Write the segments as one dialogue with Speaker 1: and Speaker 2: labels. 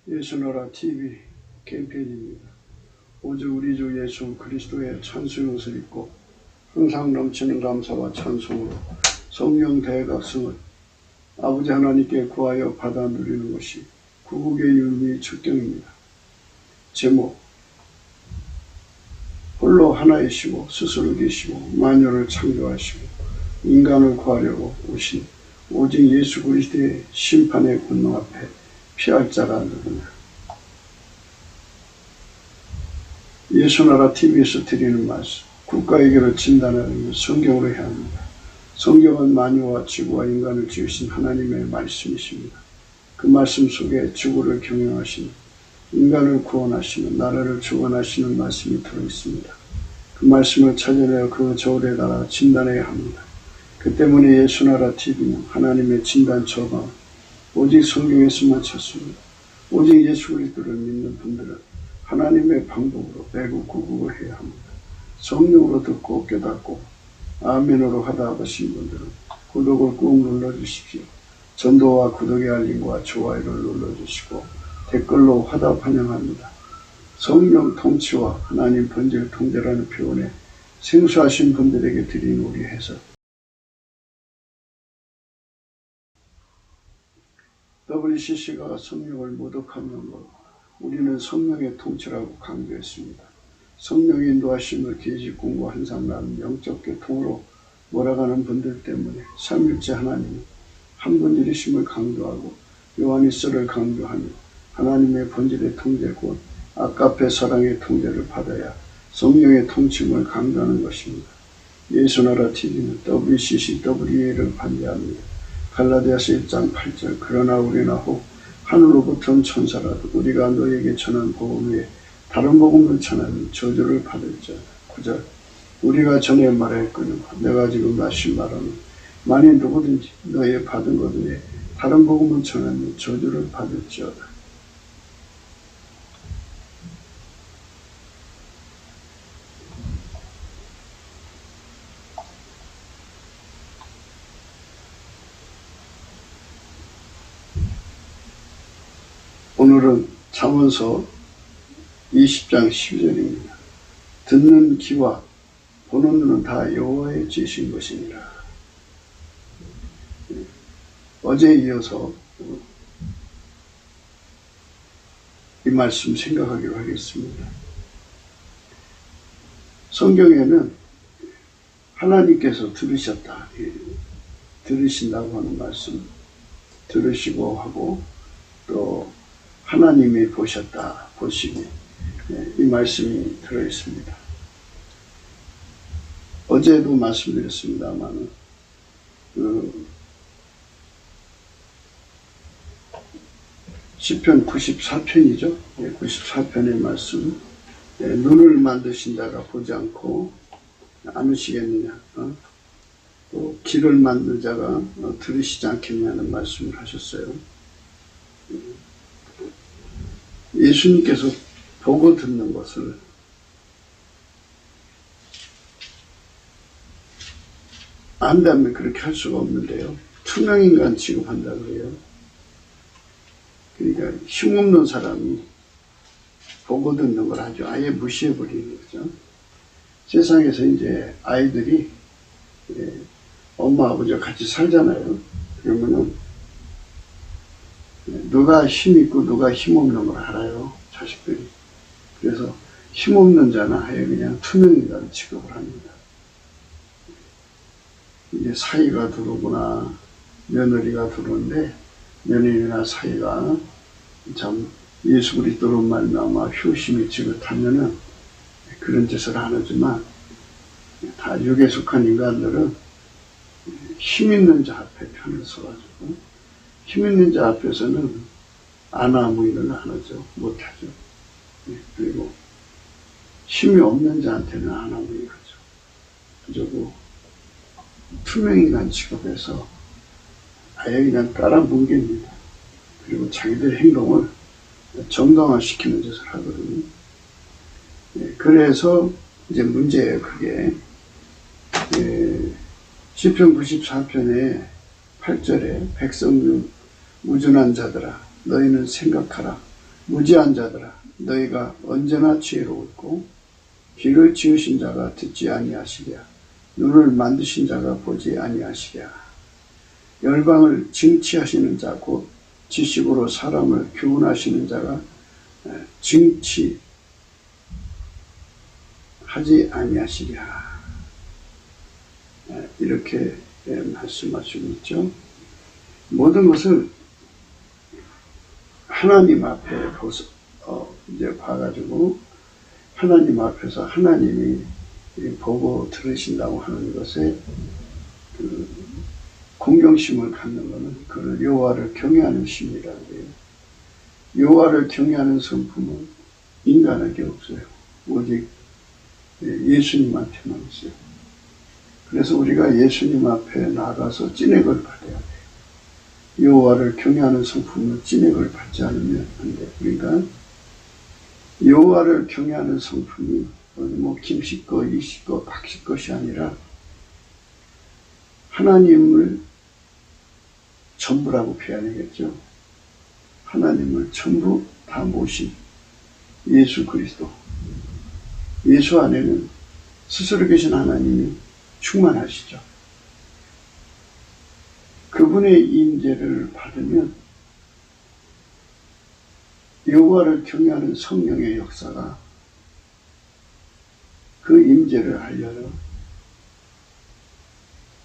Speaker 1: 예수나라 TV 캠페인입니다. 오직 우리 주 예수 그리스도의 찬송옷을 입고 항상 넘치는 감사와 찬송으로 성령 대각성을 아버지 하나님께 구하여 받아 누리는 것이 구국의 유미 축경입니다. 제목: 홀로 하나이시고 스스로 계시고 만유를 창조하시고 인간을 구하려고 오신 오직 예수 그리스도의 심판의 권능 앞에 피할 자가 누구냐. 예수나라 TV에서 드리는 말씀, 국가의결을 진단하는 성경으로 해야 합니다. 성경은 만유와 지구와 인간을 지으신 하나님의 말씀이십니다. 그 말씀 속에 지구를 경영하시는, 인간을 구원하시는, 나라를 주관하시는 말씀이 들어있습니다. 그 말씀을 찾아내어 그 저울에 달아 진단해야 합니다. 그 때문에 예수나라 TV는 하나님의 진단 처방 오직 성경에서만 찾습니다. 오직 예수 그리스도를 믿는 분들은 하나님의 방법으로 애국 구국을 해야 합니다. 성령으로 듣고 깨닫고 아멘으로 하다 하신 분들은 구독을 꾹 눌러주십시오. 전도와 구독의 알림과 좋아요를 눌러주시고 댓글로 화답 환영합니다. 성령 통치와 하나님 본질 통제라는 표현에 생소하신 분들에게 드린 우리 해석. WCC가 성령을 모독하는 것, 우리는 성령의 통치라고 강조했습니다. 성령의 인도하심을 계시 공부 한상나는 영적 계통으로 몰아가는 분들 때문에 삼일째 하나님이 한 분이심을 강조하고 요한일서를 강조하며 하나님의 본질의 통제 곧 아까페 사랑의 통제를 받아야 성령의 통치임을 강조하는 것입니다. 예수나라 TV는 WCCWA를 반대합니다. 갈라디아서 1장 8절 그러나 우리나 혹 하늘로부터 온 천사라도 우리가 너에게 전한 복음 외에 다른 복음을 전하면 저주를 받을지어다. 9절 우리가 전에 말했거니와 내가 지금 다시 말하는 만일 누구든지 너의 받은 것 외에 다른 복음을 전하면 저주를 받을지어다. 오늘은 잠언서 20장 12절입니다. 듣는 귀와 보는 눈은 다 여호와의 지으신 것이니라. 어제에 이어서 이 말씀 생각하기로 하겠습니다. 성경에는 하나님께서 들으셨다, 들으신다고 하는 말씀, 들으시고 하고 또 하나님이 보셨다, 보시니 이 말씀이 들어있습니다. 어제도 말씀드렸습니다만 시편 94편이죠. 94편의 말씀, 눈을 만드신 자가 보지 않고 않으시겠느냐, 또 귀를 만든 자가 들으시지 않겠냐는 말씀을 하셨어요. 예수님께서 보고 듣는 것을 안다면 그렇게 할 수가 없는데요. 투명인간 취급한다고 해요. 그러니까 힘없는 사람이 보고 듣는 걸 아주 아예 무시해버리는 거죠. 세상에서 이제 아이들이 엄마 아버지와 같이 살잖아요. 그러면은 누가 힘 있고 누가 힘 없는 걸 알아요, 자식들이. 그래서 힘 없는 자는 아예 그냥 투명인간 취급을 합니다. 이제 사이가 들어오거나 며느리가 들어오는데 며느리나 사이가 참 예수 그리스도로 말미암아 효심이 지긋하면은 그런 짓을 안 하지만 다 육에 속한 인간들은 힘 있는 자 앞에 편을 서가지고 힘 있는 자 앞에서는 안아무인을 안 하죠. 못하죠. 그리고 힘이 없는 자한테는 안아무인 하죠. 그리고 투명인간 취급해서 아예 그냥 깔아뭉갭니다. 그리고 자기들 행동을 정당화시키는 짓을 하거든요. 그래서 이제 문제예요, 그게. 시편 94편에 8절에 백성 중 우준한 자들아 너희는 생각하라 무지한 자들아, 너희가 언제나 지혜로웠고 귀를 지으신 자가 듣지 아니하시랴. 눈을 만드신 자가 보지 아니하시랴. 열방을 징치하시는 자 곧 지식으로 사람을 교훈하시는 자가 징치하지 아니하시랴. 이렇게 말씀하시고 있죠. 모든 것을 하나님 앞에 이제 봐가지고 하나님 앞에서 하나님이 보고 들으신다고 하는 것에 그 공경심을 갖는 것은 그를 여호와를 경외하는 심이라고 해요. 여호와를 경외하는 성품은 인간에게 없어요. 오직 예수님한테만 있어요. 그래서 우리가 예수님 앞에 나가서 찐액을 받아야 돼요. 여호와를 경외하는 성품은 찐액을 받지 않으면 안 돼요. 그러니까 여호와를 경외하는 성품이 김씨 거, 이씨 거, 박씨 것이 아니라 하나님을 전부라고 표현하겠죠. 하나님을 전부 다 모신 예수 그리스도. 예수 안에는 스스로 계신 하나님이 충만하시죠. 그분의 임재를 받으면 여호와를 경외하는 성령의 역사가 그 임재를 알려요.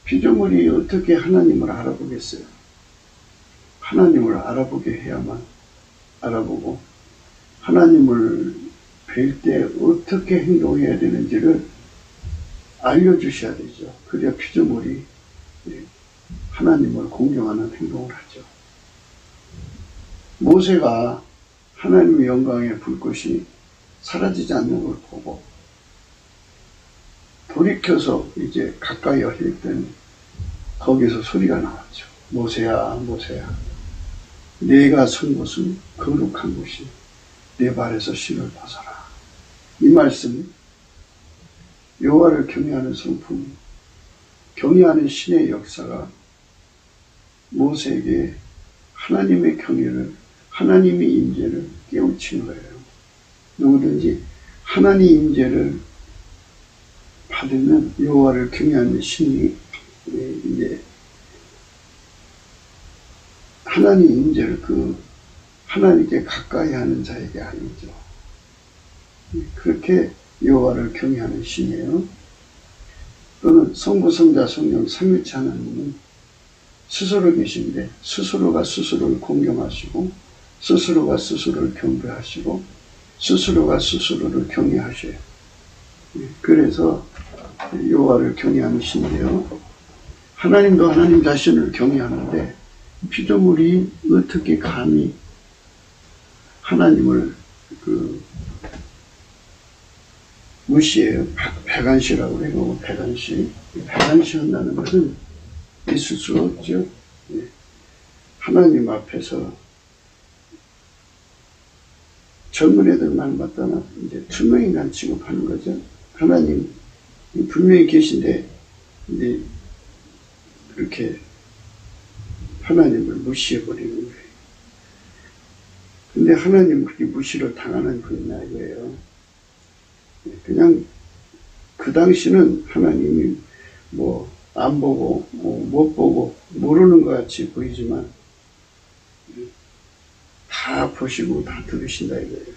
Speaker 1: 피조물이 어떻게 하나님을 알아보겠어요? 하나님을 알아보게 해야만 알아보고 하나님을 뵐 때 어떻게 행동해야 되는지를 알려주셔야 되죠. 그래야 피조물이 하나님을 공경하는 행동을 하죠. 모세가 하나님의 영광의 불꽃이 사라지지 않는 걸 보고 돌이켜서 이제 가까이 하실 때는 거기서 소리가 나왔죠. 모세야, 모세야, 내가 선 곳은 거룩한 곳이 내 발에서 신을 벗어라. 이 말씀, 여호와를 경외하는 성품, 경외하는 신의 역사가 모세에게 하나님의 경외를, 하나님의 임재를 깨우친 거예요. 누구든지 하나님 임재를 받으면 여호와를 경외하는 신이 이제 하나님 임재를 하나님께 가까이 하는 자에게 아니죠. 그렇게 여호와를 경외하는 신이에요. 또는 성부, 성자, 성령 삼위일체 하나님은 스스로 계신데 스스로가 스스로를 공경하시고 스스로가 스스로를 경배하시고 스스로가 스스로를 경외하셔요. 그래서 여호와를 경외하는 신이에요. 하나님도 하나님 자신을 경외하는데 피조물이 어떻게 감히 하나님을 무시해요. 배관시라고 해요. 배관시. 배관시 한다는 것은 있을 수가 없죠. 하나님 앞에서 젊은 애들만 갖다가 이제 투명인간 취급하는 거죠. 하나님 분명히 계신데 이제 그렇게 하나님을 무시해버리는 거예요. 근데 하나님은 그렇게 무시를 당하는 분이나 이거예요. 그냥 그 당시는 하나님이 안 보고 못 보고 모르는 것 같이 보이지만 다 보시고 다 들으신다 이거예요.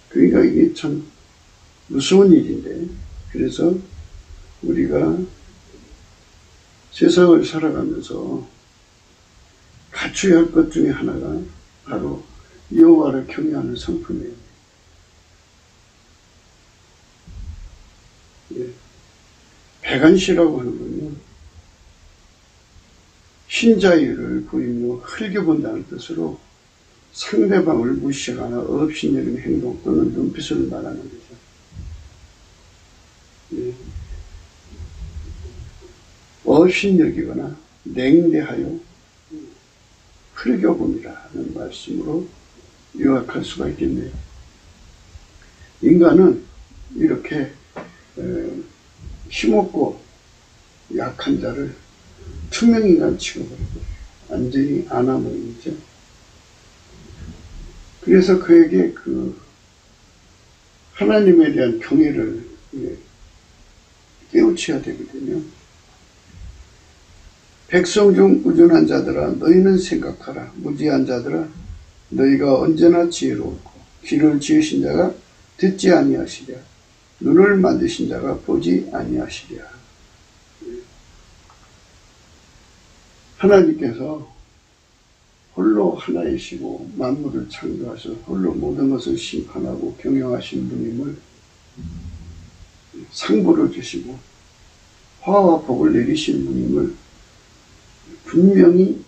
Speaker 1: 그러니까 이게 참 무서운 일인데, 그래서 우리가 세상을 살아가면서 갖춰야 할 것 중에 하나가 바로 여호와를 경외하는 성품이에요. 배관시라고 하는 건요, 신자유를 보이며 흘겨본다는 뜻으로 상대방을 무시하거나 업신여긴 행동 또는 눈빛을 말하는 거죠. 업신여기거나 냉대하여 흘겨봄이라는 말씀으로 요약할 수가 있겠네요. 인간은 이렇게 힘없고 약한 자를 투명인간 취급을 해요. 완전히 아나무인이죠. 그래서 그에게 그 하나님에 대한 경외를 깨우쳐야 되거든요. 백성 중 우둔한 자들아 너희는 생각하라. 무지한 자들아 너희가 언제나 지혜로웠고 귀를 지으신 자가 듣지 아니하시랴. 눈을 만드신 자가 보지 아니하시랴. 하나님께서 홀로 하나이시고 만물을 창조하셔서 홀로 모든 것을 심판하고 경영하신 분임을 상보를 주시고 화와 복을 내리신 분임을 분명히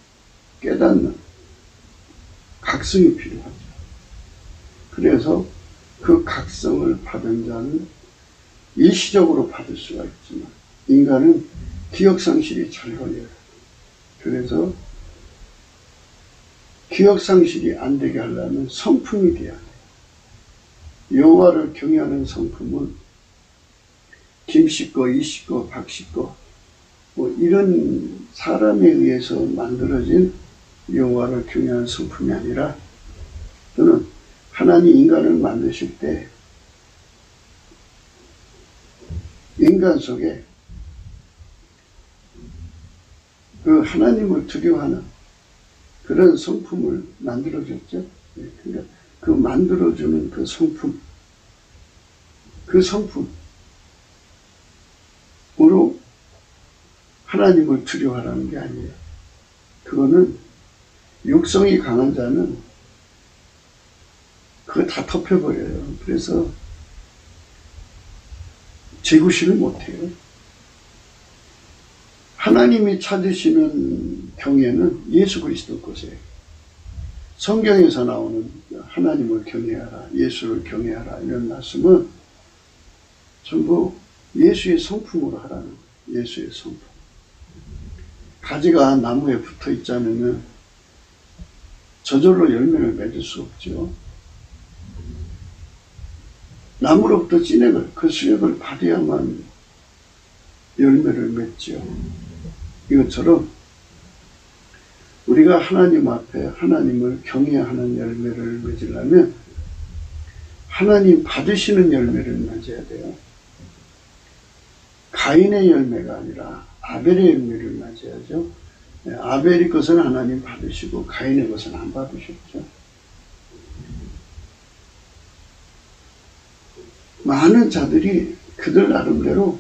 Speaker 1: 깨닫는 각성이 필요하죠. 그래서 그 각성을 받은 자는 일시적으로 받을 수가 있지만 인간은 기억상실이 잘 걸려요. 그래서 기억상실이 안 되게 하려면 성품이 돼야 돼요. 여호와를 경외하는 성품은 김씨 거, 이씨 거, 박씨 거, 이런 사람에 의해서 만들어진 여호와를 경외하는 성품이 아니라 또는 하나님 인간을 만드실 때 인간 속에 그 하나님을 두려워하는 그런 성품을 만들어줬죠. 그러니까 그 만들어주는 그 성품, 그 성품으로 하나님을 두려워하라는 게 아니에요. 그거는 육성이 강한 자는 그거 다 덮여버려요. 그래서 재구실을 못해요. 하나님이 찾으시는 경외는 예수 그리스도 것이에요. 성경에서 나오는 하나님을 경외하라, 예수를 경외하라 이런 말씀은 전부 예수의 성품으로 하라는 거예요. 예수의 성품. 가지가 나무에 붙어 있지 않으면 저절로 열매를 맺을 수 없죠. 나무로부터 찐액을, 그 수액을 받아야만 열매를 맺죠. 이것처럼 우리가 하나님 앞에 하나님을 경외하는 열매를 맺으려면 하나님 받으시는 열매를 맺어야 돼요. 가인의 열매가 아니라 아벨의 열매를 맺어야죠. 아벨의 것은 하나님 받으시고 가인의 것은 안 받으셨죠. 많은 자들이 그들 나름대로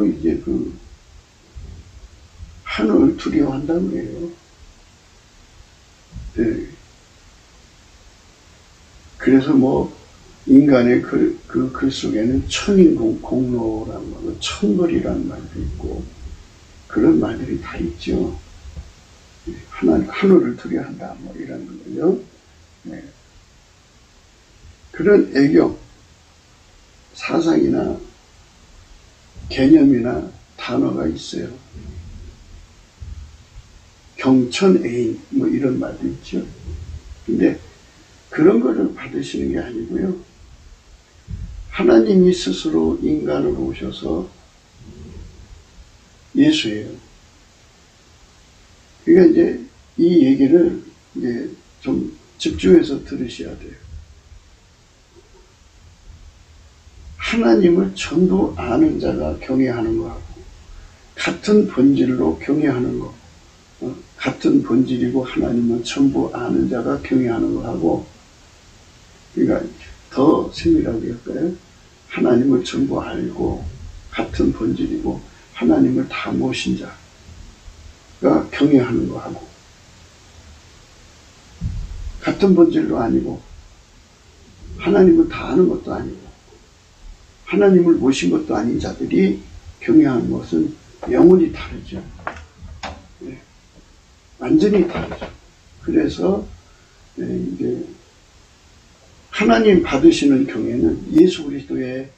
Speaker 1: 이제 그 하늘을 두려워한다는 거예요. 네. 그래서 인간의 글 속에는 천인공로라는 거, 천벌이라는 말도 있고 그런 말들이 다 있죠. 하늘을 두려워한다 이런 거죠. 네. 그런 애교, 사상이나 개념이나 단어가 있어요. 경천애인 이런 말도 있죠. 근데 그런 거를 받으시는 게 아니고요. 하나님이 스스로 인간으로 오셔서 예수예요. 그러니까 이제 이 얘기를 이제 좀 집중해서 들으셔야 돼요. 하나님을 전부 아는 자가 경외하는 거하고 같은 본질로 경외하는 거, 같은 본질이고 하나님을 전부 아는 자가 경외하는 거하고, 그러니까 더 세밀하게 할까요? 하나님을 전부 알고 같은 본질이고 하나님을 다 모신 자가 경외하는 거하고, 같은 본질도 아니고 하나님을 다 아는 것도 아니고 하나님을 모신 것도 아닌 자들이 경외하는 것은 영원히 다르죠. 네. 완전히 다르죠. 그래서 이제 하나님 받으시는 경외는 예수 그리스도의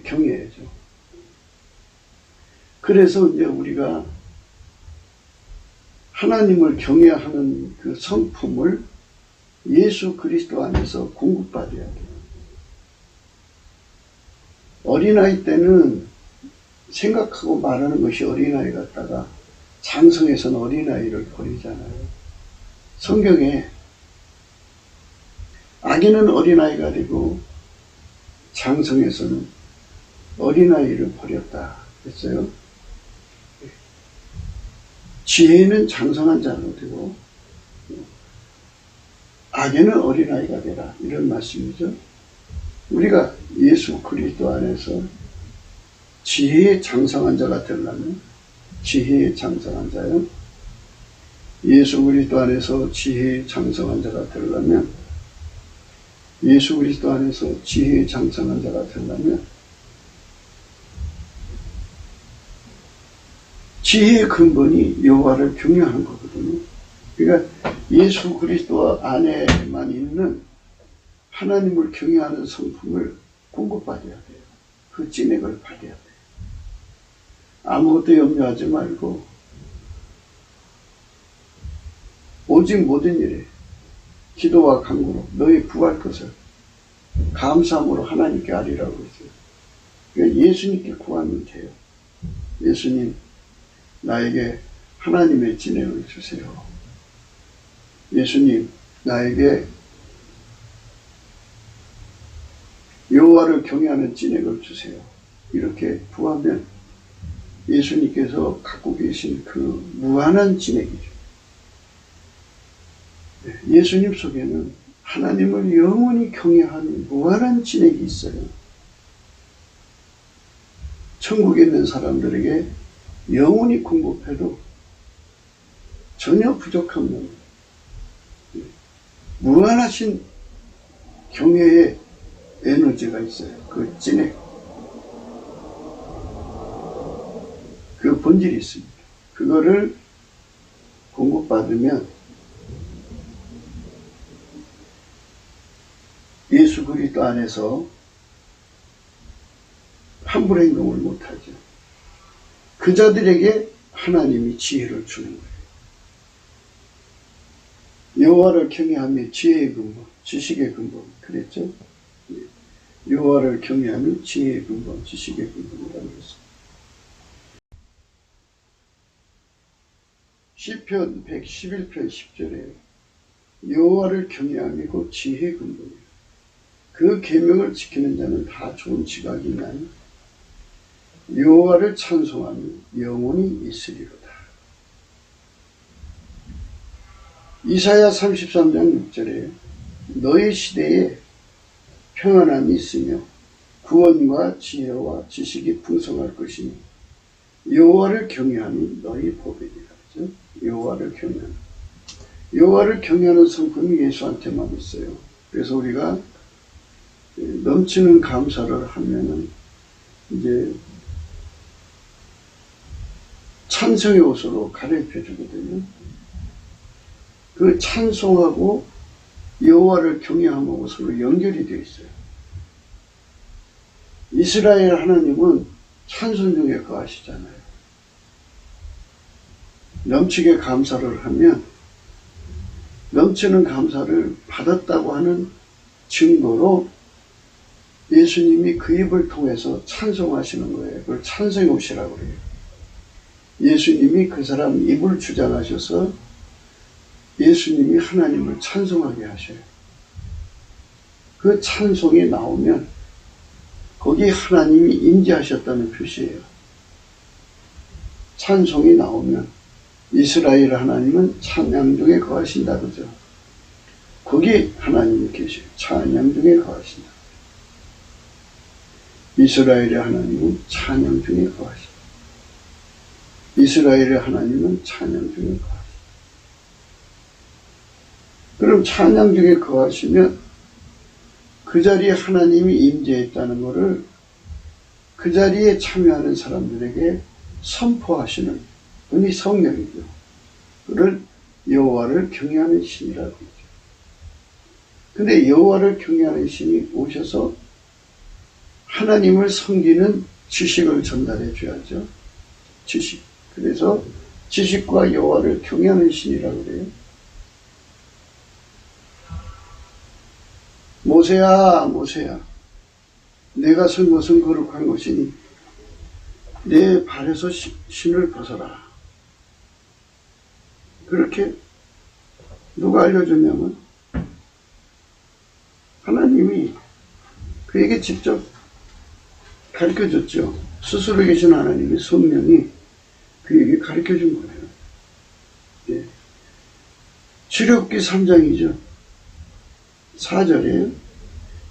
Speaker 1: 경외죠. 그래서 이제 우리가 하나님을 경외하는 그 성품을 예수 그리스도 안에서 공급받아야 돼요. 어린아이 때는 생각하고 말하는 것이 어린아이 같다가 장성에서는 어린아이를 버리잖아요. 성경에 아기는 어린아이가 되고 장성에서는 어린아이를 버렸다 했어요. 지혜는 장성한 자로 되고 악에는 어린아이가 되라, 이런 말씀이죠. 우리가 예수 그리스도 안에서 지혜의 장성한 자가 되려면, 지혜의 장성한 자요, 예수 그리스도 안에서 지혜의 장성한 자가 되려면, 예수 그리스도 안에서 지혜의 장성한 자가 되려면 지혜의 근본이 여호와를 경외하는 거거든요. 그러니까 예수 그리스도 안에만 있는 하나님을 경외하는 성품을 공급받아야 돼요. 그 찐액을 받아야 돼요. 아무것도 염려하지 말고 오직 모든 일에 기도와 간구로 너희 구할 것을 감사함으로 하나님께 아리라고 했어요. 그러니까 예수님께 구하면 돼요. 예수님, 나에게 하나님의 진행을 주세요. 예수님, 나에게 여호와를 경외하는 진액을 주세요. 이렇게 구하면 예수님께서 갖고 계신 그 무한한 진액이죠. 예수님 속에는 하나님을 영원히 경외하는 무한한 진액이 있어요. 천국에 있는 사람들에게 영원히 공급해도 전혀 부족한 무한하신 경외의 에너지가 있어요. 그 진액, 그 본질이 있습니다. 그거를 공급받으면 예수 그리스도 안에서 함부로 행동을 못하죠. 그 자들에게 하나님이 지혜를 주는 거예요. 여호와를 경외하며 지혜의 근본, 지식의 근본, 그랬죠? 여호와를 경외하며 지혜의 근본, 지식의 근본이라고 했습니다. 시편 111편 10절에 여호와를 경외하며 그 지혜의 근본이에요. 그 계명을 지키는 자는 다 좋은 지각이 나니 여호와를 찬송하며 영원히 있으리로다. 이사야 33장 6절에 너희 시대에 평안함이 있으며 구원과 지혜와 지식이 풍성할 것이니 여호와를 경외함이 너희 복이니라. 여호와를 경외하는, 여호와를 경외하는 성품이 예수한테만 있어요. 그래서 우리가 넘치는 감사를 하면은 이제 찬송의 옷으로 갈아입혀 주거든요. 그 찬송하고 여호와를 경외함하고 서로 연결이 되어 있어요. 이스라엘 하나님은 찬송 중에 거하시잖아요. 넘치게 감사를 하면 넘치는 감사를 받았다고 하는 증거로 예수님이 그 입을 통해서 찬송하시는 거예요. 그걸 찬송의 옷이라고 그래요. 예수님이 그 사람 입을 주장하셔서 예수님이 하나님을 찬송하게 하셔요. 그 찬송이 나오면 거기에 하나님이 임재하셨다는 표시예요. 찬송이 나오면 이스라엘 하나님은 찬양 중에 거하신다 그러죠. 거기 하나님이 계셔요. 찬양 중에 거하신다. 이스라엘의 하나님은 찬양 중에 거하신다. 이스라엘의 하나님은 찬양 중에 거하신다. 그럼 찬양 중에 거하시면 그 자리에 하나님이 임재했다는 것을 그 자리에 참여하는 사람들에게 선포하시는 분이 성령이죠. 그를 여호와를 경외하는 신이라고 하죠. 근데 여호와를 경외하는 신이 오셔서 하나님을 섬기는 지식을 전달해 줘야죠. 지식. 그래서 지식과 여호와를 경외하는 신이라고 그래요. 모세야, 모세야, 내가 쓴 것은 거룩한 것이니 내 발에서 신을 벗어라. 그렇게 누가 알려줬냐면 하나님이 그에게 직접 가르쳐줬죠. 스스로 계신 하나님의 성령이 그에게 가르쳐준 거예요. 예. 출애굽기 3장이죠. 4절에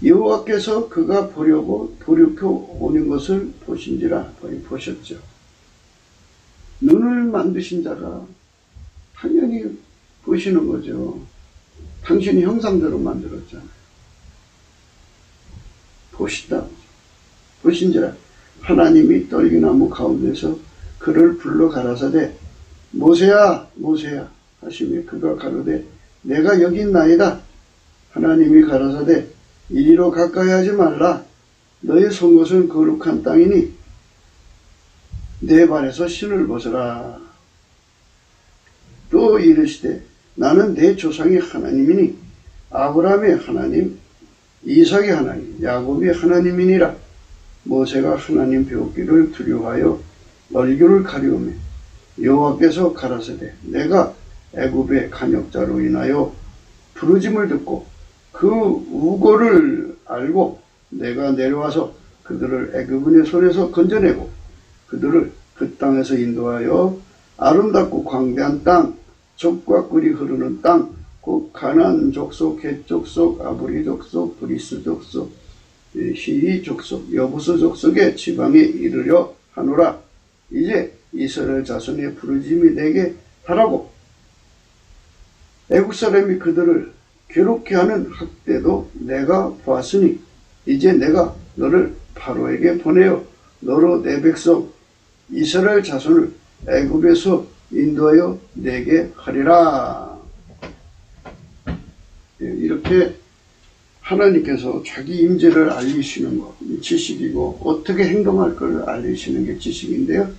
Speaker 1: 여호와께서 그가 보려고 돌이켜 오는 것을 보신지라. 보셨죠. 눈을 만드신 자가 당연히 보시는 거죠. 당신이 형상대로 만들었잖아요. 보시다. 보신지라. 하나님이 떨기나무 가운데서 그를 불러 가라사대 모세야 모세야 하시며 그가 가로되 내가 여기 있나이다. 하나님이 가라사대 이리로 가까이 하지 말라. 너의 선 곳은 거룩한 땅이니 내 발에서 신을 벗어라. 또 이르시되 나는 내 조상의 하나님이니 아브라함의 하나님 이삭의 하나님 야곱의 하나님이니라. 모세가 하나님 배우기를 두려워하여 얼굴을 가리우며 여호와께서 가라사대 내가 애굽의 간역자로 인하여 부르짐을 듣고 그 우고를 알고 내가 내려와서 그들을 애굽인의 손에서 건져내고 그들을 그 땅에서 인도하여 아름답고 광대한 땅 젖과 꿀이 흐르는 땅 곧 가나안 족속, 겟 족속, 아브리 족속, 브리스 족속, 히위 족속, 여부스 족속의 지방에 이르려 하노라. 이제 이스라엘 자손의 부르짐이 내게 바라고 애국 사람이 그들을 괴롭게 하는 학대도 내가 보았으니 이제 내가 너를 바로에게 보내어 너로 내 백성 이스라엘 자손을 애굽에서 인도하여 내게 하리라. 이렇게 하나님께서 자기 임재를 알리시는 것, 지식이고 어떻게 행동할 걸 알리시는 게 지식인데요.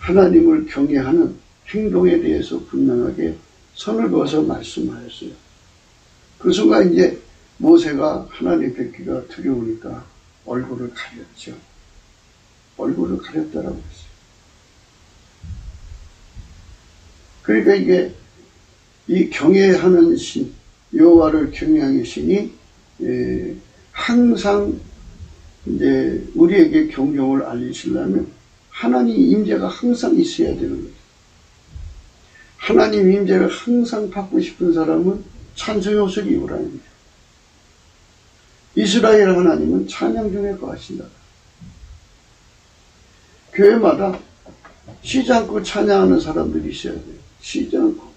Speaker 1: 하나님을 경외하는 행동에 대해서 분명하게 선을 그어서 말씀하였어요. 그 순간 이제 모세가 하나님 뵙기가 두려우니까 얼굴을 가렸죠. 얼굴을 가렸다라고 했어요. 그러니까 이게 이 경외하는 신, 여호와를 경외하는 신이 항상 이제 우리에게 경종을 알리시려면 하나님 임재가 항상 있어야 되는 거죠. 하나님 임재를 항상 받고 싶은 사람은 찬송의 옷을 입으라는 거죠. 이스라엘 하나님은 찬양 중에 거하신다. 교회마다 쉬지 않고 찬양하는 사람들이 있어야 돼요. 쉬지 않고.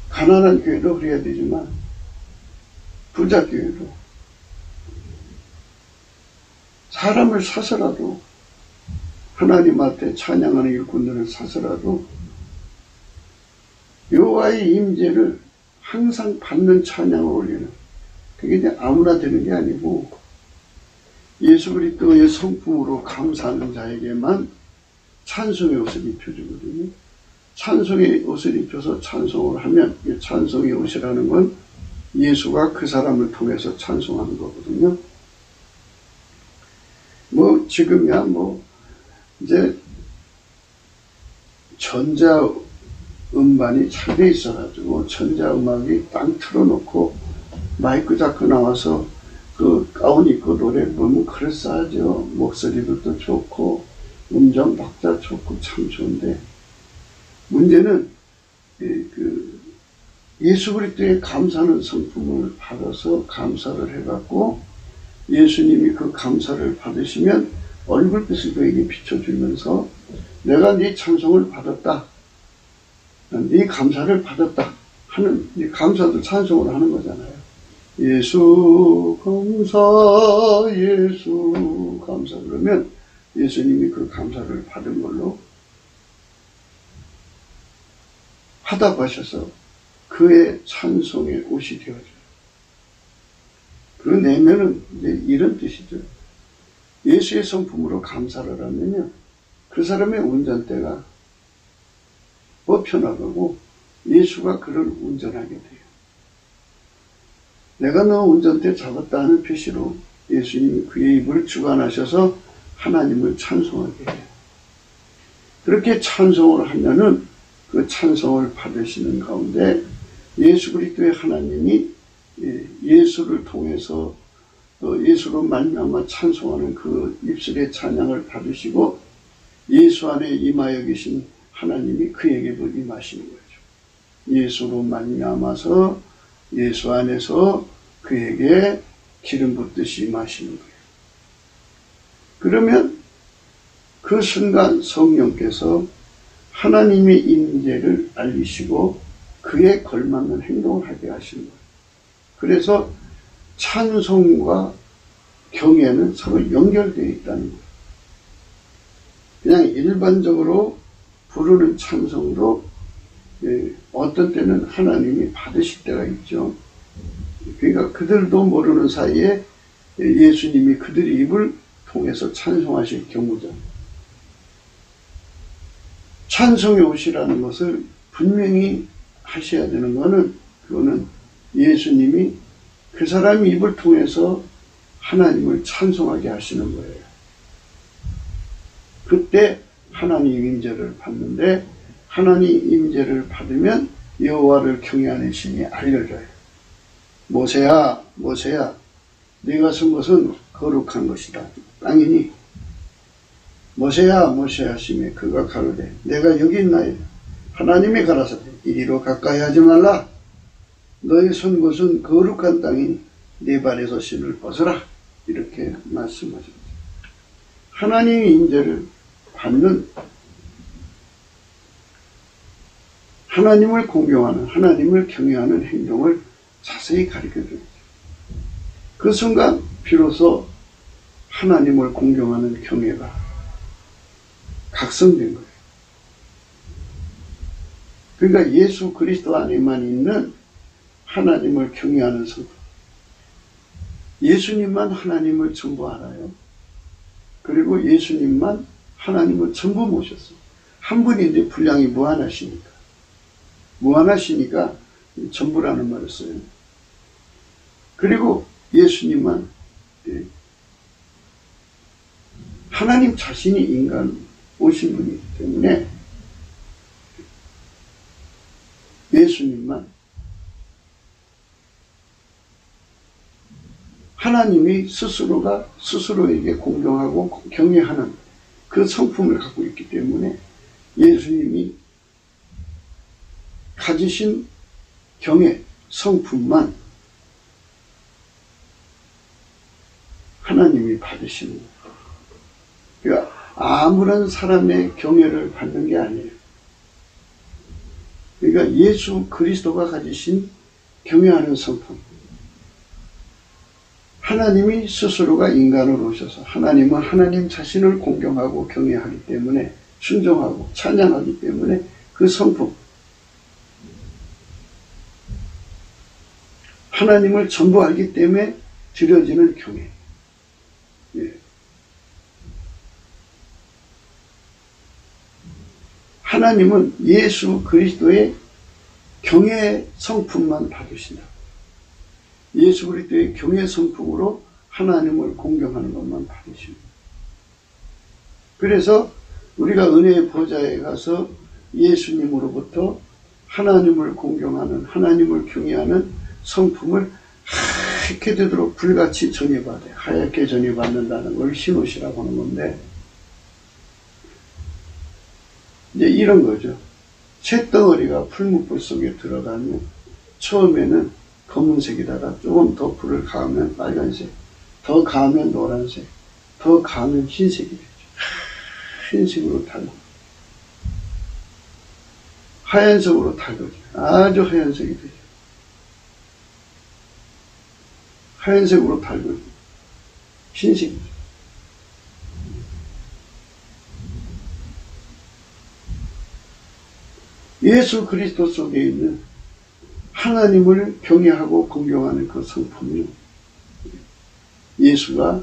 Speaker 1: 가난한 교회도 그래야 되지만 부자 교회도 사람을 사서라도 하나님 앞에 찬양하는 일꾼들을 사서라도 여호와의 임재를 항상 받는 찬양을 올리는 그게 이제 아무나 되는 게 아니고 예수 그리스도의 성품으로 감사하는 자에게만 찬송의 옷을 입혀주거든요. 찬송의 옷을 입혀서 찬송을 하면 이 찬송의 옷이라는 건 예수가 그 사람을 통해서 찬송하는 거거든요. 뭐 지금이야 뭐 이제 전자 음반이 잘 돼 있어가지고 전자 음악이 땅 틀어놓고 마이크 잡고 나와서 그 가운 입고 노래 보면 그럴싸하죠. 목소리도 또 좋고 음정 박자 좋고 참 좋은데 문제는 그 예수 그리스도의 감사하는 성품을 받아서 감사를 해갖고 예수님이 그 감사를 받으시면 얼굴빛을 그에게 비춰주면서 내가 네 찬송을 받았다. 네 감사를 받았다 하는 이 감사도 찬송을 하는 거잖아요. 예수 감사 예수 감사 그러면 예수님이 그 감사를 받은 걸로 화답하셔서 그의 찬송의 옷이 되어져요. 그 내면은 이제 이런 뜻이죠. 예수의 성품으로 감사를 하면요, 그 사람의 운전대가 뽑혀나가고 예수가 그를 운전하게 돼요. 내가 너 운전대 잡았다 하는 표시로 예수님이 그의 입을 주관하셔서 하나님을 찬송하게 해요. 그렇게 찬송을 하면은 그 찬송을 받으시는 가운데 예수 그리스도의 하나님이 예수를 통해서 예수로 말미암아 찬송하는 그 입술의 찬양을 받으시고 예수 안에 임하여 계신 하나님이 그에게도 임하시는 거죠. 예수로 말미암아서 예수 안에서 그에게 기름 붓듯이 임하시는 거예요. 그러면 그 순간 성령께서 하나님의 임재를 알리시고 그에 걸맞는 행동을 하게 하시는 거예요. 그래서 찬송과 경외는 서로 연결되어 있다는 거예요. 그냥 일반적으로 부르는 찬송으로 어떤 때는 하나님이 받으실 때가 있죠. 그러니까 그들도 모르는 사이에 예수님이 그들의 입을 통해서 찬송하실 경우죠. 찬송의 옷이라는 것을 분명히 하셔야 되는 것은 그거는 예수님이 그 사람 입을 통해서 하나님을 찬송하게 하시는 거예요. 그때 하나님 임재를 받는데 하나님 임재를 받으면 여호와를 경외하는 신이 알려져요. 모세야 모세야 네가 쓴 것은 거룩한 것이다. 땅이니 모세야 모세야 하시매 그가 가로되 내가 여기 있나이다. 하나님이 가라사대 이리로 가까이 하지 말라. 너의 선 곳은 거룩한 땅이니 네 발에서 신을 벗어라. 이렇게 말씀하셨습니다. 하나님의 임재를 받는 하나님을 공경하는 하나님을 경외하는 행동을 자세히 가르쳐줍니다. 그 순간 비로소 하나님을 공경하는 경외가 각성된 거예요. 그러니까 예수 그리스도 안에만 있는 하나님을 경외하는 성도. 예수님만 하나님을 전부 알아요. 그리고 예수님만 하나님을 전부 모셨어요. 한 분인데 분량이 무한하시니까. 무한하시니까 전부라는 말을 써요. 그리고 예수님만 하나님 자신이 인간 오신 분이기 때문에 예수님만 하나님이 스스로가 스스로에게 공경하고 경외하는 그 성품을 갖고 있기 때문에 예수님이 가지신 경외 성품만 하나님이 받으시는 거예요. 그러니까 아무런 사람의 경외를 받는 게 아니에요. 그러니까 예수 그리스도가 가지신 경외하는 성품. 하나님이 스스로가 인간으로 오셔서 하나님은 하나님 자신을 공경하고 경외하기 때문에 순종하고 찬양하기 때문에 그 성품. 하나님을 전부 알기 때문에 드려지는 경외. 예. 하나님은 예수 그리스도의 경외 성품만 받으신다. 예수 그리스도의 경외 성품으로 하나님을 공경하는 것만 받으십니다. 그래서 우리가 은혜의 보좌에 가서 예수님으로부터 하나님을 공경하는 하나님을 경외하는 성품을 하얗게 되도록 불같이 전해받아요. 하얗게 전해받는다는 걸 신옷이라고 하는 건데 이제 이런 거죠. 쇳덩어리가 풀무불 속에 들어가면 처음에는 검은색이다가 조금 더 불을 가하면 빨간색, 더 가하면 노란색, 더 가하면 흰색이 되죠. 흰색으로 달고 하얀색으로 달궈져요. 아주 하얀색이 되죠. 하얀색으로 달궈져요. 흰색이죠. 예수 그리스도 속에 있는 하나님을 경외하고 공경하는 그 성품이 예수가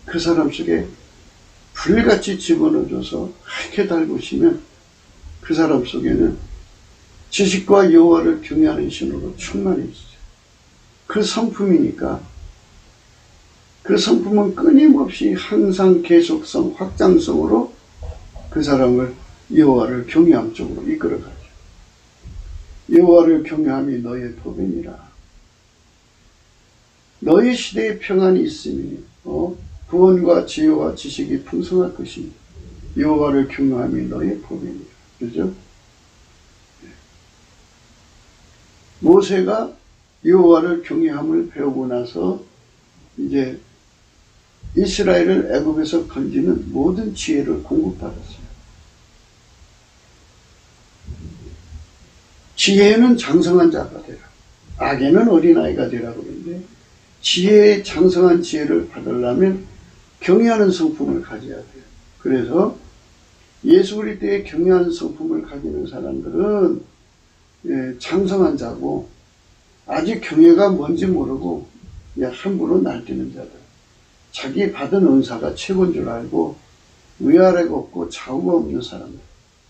Speaker 1: 그 사람 속에 불같이 집어넣어줘서 하얗게 달구시면 그 사람 속에는 지식과 여호와를 경외하는 신으로 충만해지죠. 그 성품이니까 그 그 성품은 끊임없이 항상 계속성, 확장성으로 그 사람을 여호와를 경외함 쪽으로 이끌어가죠. 여호와를 경외함이 너의 법이니라. 너희 시대에 평안이 있으니 구원과 지혜와 지식이 풍성할 것이니 여호와를 경외함이 너의 법이니라. 그죠? 모세가 여호와를 경외함을 배우고 나서 이제 이스라엘을 애굽에서 건지는 모든 지혜를 공급받았어요. 지혜는 장성한 자가 되라. 악에는 어린아이가 되라고 그러는데 지혜의 장성한 지혜를 받으려면 경외하는 성품을 가져야 돼요. 그래서 예수 그리스도의 경외하는 성품을 가지는 사람들은 장성한 자고 아직 경외가 뭔지 모르고 함부로 날뛰는 자들. 자기 받은 은사가 최고인 줄 알고 위아래가 없고 좌우가 없는 사람들.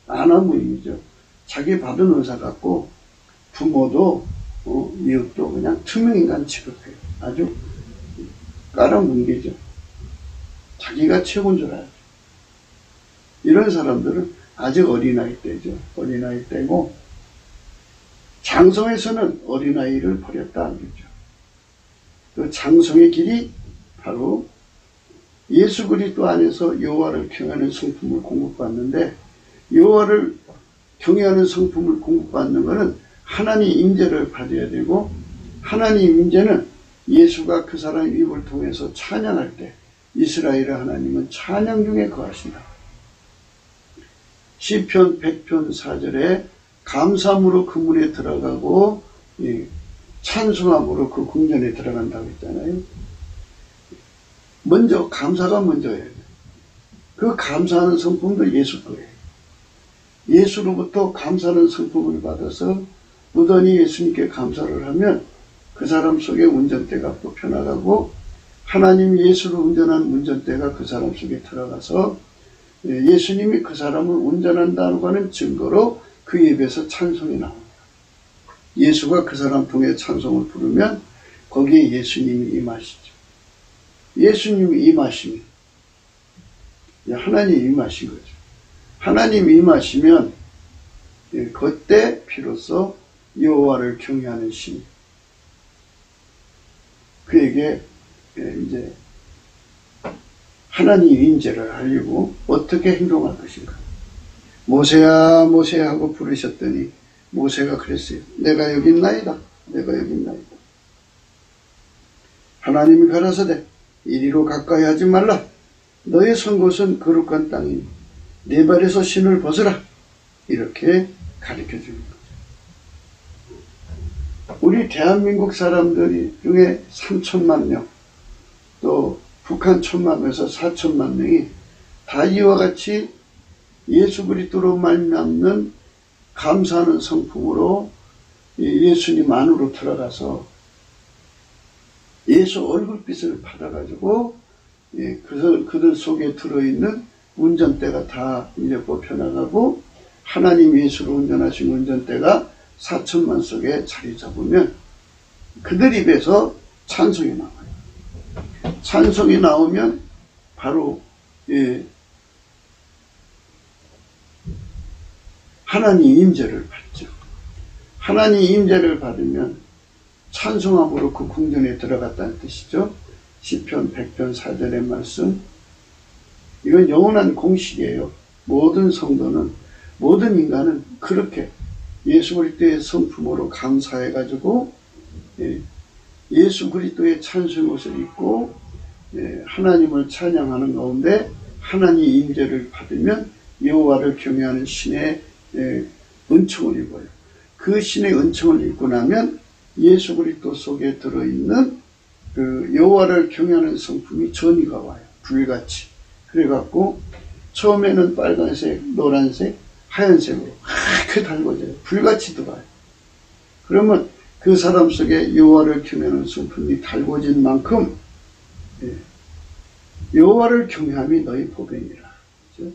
Speaker 1: 안하무인이죠. 자기 받은 은사 갖고 부모도 이웃도 그냥 투명인간 취급해요. 아주 깔아뭉개죠. 자기가 최고인 줄 알죠. 이런 사람들은 아직 어린아이 때죠. 어린아이 때고 장성에서는 어린아이를 버렸다 안 그러죠. 그 장성의 길이 바로 예수 그리스도 안에서 여호와를 경외하는 성품을 공급받는데 여호와를 경외하는 성품을 공급받는 것은 하나님 임재를 받아야 되고 하나님 임재는 예수가 그 사람의 입을 통해서 찬양할 때 이스라엘의 하나님은 찬양 중에 거하신다. 시편 100편 4절에 감사함으로 그 문에 들어가고 찬송함으로 그 궁전에 들어간다고 했잖아요. 먼저 감사가 먼저예요. 그 감사하는 성품도 예수 거예요. 예수로부터 감사하는 성품을 받아서 무던히 예수님께 감사를 하면 그 사람 속에 운전대가 뽑혀나가고 하나님 예수로 운전한 운전대가 그 사람 속에 들어가서 예수님이 그 사람을 운전한다고 하는 증거로 그 입에서 찬송이 나옵니다. 예수가 그 사람 통해 찬송을 부르면 거기에 예수님이 임하시죠. 예수님이 임하시면 하나님이 임하신 거죠. 하나님이 임하시면 그때 비로소 여호와를 경외하는 신 그에게 이제 하나님의 임재를 알리고 어떻게 행동할 것인가. 모세야 모세야 하고 부르셨더니 모세가 그랬어요. 내가 여기 있나이다. 내가 여기 있나이다. 하나님이 가라사대 이리로 가까이 하지 말라. 너의 선 곳은 거룩한 땅이니 네 발에서 신을 벗으라. 이렇게 가르쳐 주는 거죠. 우리 대한민국 사람들 중에 3천만 명, 또 북한 1,000만 명에서 4천만 명이 다 이와 같이 예수 그리스도로 말미암는 감사하는 성품으로 예수님 안으로 들어가서 예수 얼굴빛을 받아가지고 그들 속에 들어있는 운전대가 다 이제 뽑혀나가고 하나님 예수로 운전하신 운전대가 4천만 속에 자리 잡으면 그들 입에서 찬송이 나와요. 찬송이 나오면 바로 하나님 임재를 받죠. 하나님 임재를 받으면 찬송함으로 그 궁전에 들어갔다는 뜻이죠. 시편 100편 4절의 말씀. 이건 영원한 공식이에요. 모든 성도는 모든 인간은 그렇게 예수 그리스도의 성품으로 감사해가지고 예수 그리스도의 찬송의 옷을 입고 하나님을 찬양하는 가운데 하나님 임재를 받으면 여호와를 경외하는 신의 은총을 입어요. 그 신의 은총을 입고 나면 예수 그리스도 속에 들어있는 그 여호와를 경외하는 성품이 전이가 와요. 불같이. 그래갖고 처음에는 빨간색, 노란색, 하얀색으로 하얗게 달궈져요. 불같이 들어와요. 그러면 그 사람 속에 여호와를 경외하는 성품이 달궈진 만큼 여호와를 경외함이 너희 보배니라. 그렇죠?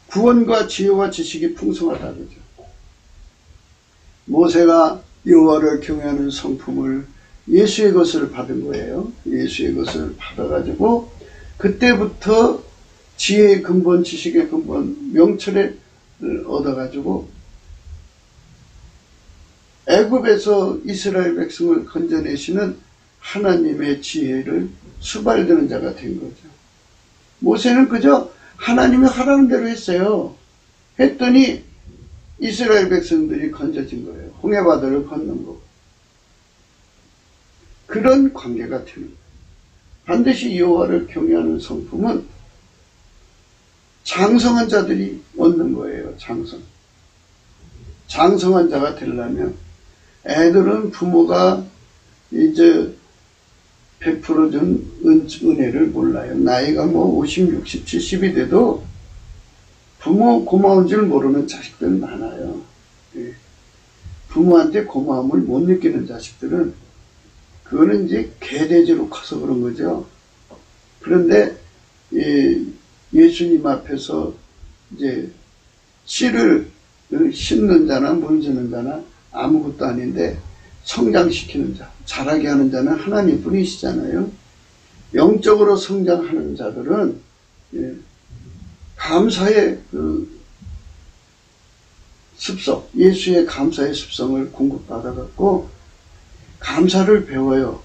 Speaker 1: 구원과 지혜와 지식이 풍성하다. 그죠? 모세가 여호와를 경외하는 성품을 예수의 것을 받은 거예요. 예수의 것을 받아가지고 그때부터 지혜의 근본, 지식의 근본, 명철을 얻어가지고 애굽에서 이스라엘 백성을 건져내시는 하나님의 지혜를 수발되는 자가 된 거죠. 모세는 그저 하나님이 하라는 대로 했어요. 했더니 이스라엘 백성들이 건져진 거예요. 홍해바다를 건넌 거. 그런 관계가 되는 거예요. 반드시 여호와를 경외하는 성품은 장성한 자들이 얻는 거예요. 장성한 자가 되려면 애들은 부모가 이제 베풀어준 은혜를 몰라요. 나이가 뭐 50, 60, 70이 돼도 부모 고마운 줄 모르는 자식들 많아요. 부모한테 고마움을 못 느끼는 자식들은 그거는 이제 개돼지로 커서 그런 거죠. 그런데 예수님 앞에서 이제 씨를 심는 자나 물주는 자나 아무것도 아닌데 성장시키는 자, 자라게 하는 자는 하나님 뿐이시잖아요. 영적으로 성장하는 자들은 감사의 습성, 예수의 감사의 습성을 공급받아갖고 감사를 배워요.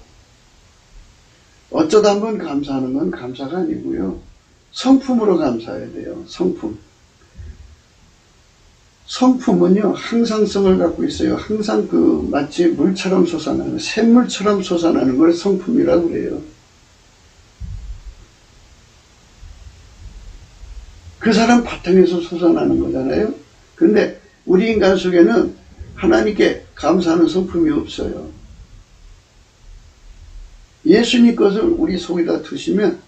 Speaker 1: 어쩌다 한번 감사하는 건 감사가 아니고요. 성품으로 감사해야 돼요. 성품은요, 항상성을 갖고 있어요. 항상 마치 물처럼 솟아나는, 샘물처럼 솟아나는 걸 성품이라고 그래요. 그 사람 바탕에서 솟아나는 거잖아요. 근데 우리 인간 속에는 하나님께 감사하는 성품이 없어요. 예수님 것을 우리 속에다 두시면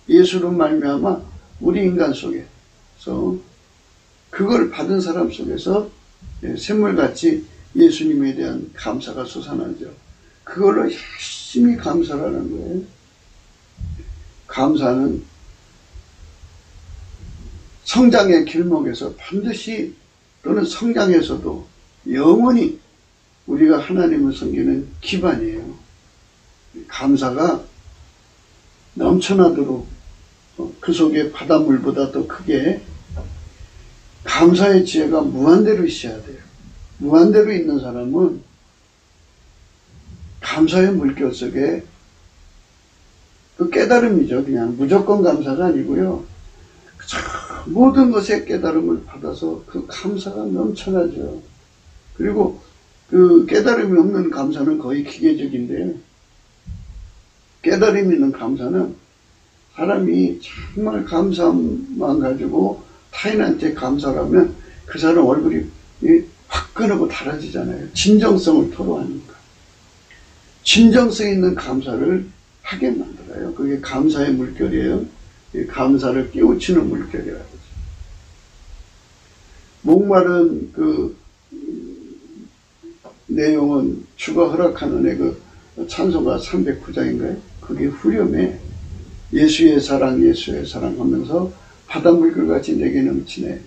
Speaker 1: 예수로 말미암아 우리 인간 속에서 그걸 받은 사람 속에서 샘물같이 예수님에 대한 감사가 솟아나죠. 그걸로 열심히 감사를 하는 거예요. 감사는 성장의 길목에서 반드시 또는 성장에서도 영원히 우리가 하나님을 섬기는 기반이에요. 감사가 넘쳐나도록 그 속에 바닷물보다 더 크게 감사의 지혜가 무한대로 있어야 돼요. 무한대로 있는 사람은 감사의 물결 속에 그 깨달음이죠. 그냥 무조건 감사가 아니고요. 모든 것에 깨달음을 받아서 그 감사가 넘쳐나죠. 그리고 그 깨달음이 없는 감사는 거의 기계적인데 깨달음이 있는 감사는 사람이 정말 감사만 가지고 타인한테 감사를 하면 그 사람 얼굴이 화끈하고 달라지잖아요. 진정성을 토로하니까. 진정성 있는 감사를 하게 만들어요. 그게 감사의 물결이에요. 감사를 깨우치는 물결이라고 하죠. 목마른 내용은 주가 허락하는 그 찬송가 309장인가요? 그게 후렴에 예수의 사랑 하면서 바닷물결같이 내게 넘치네.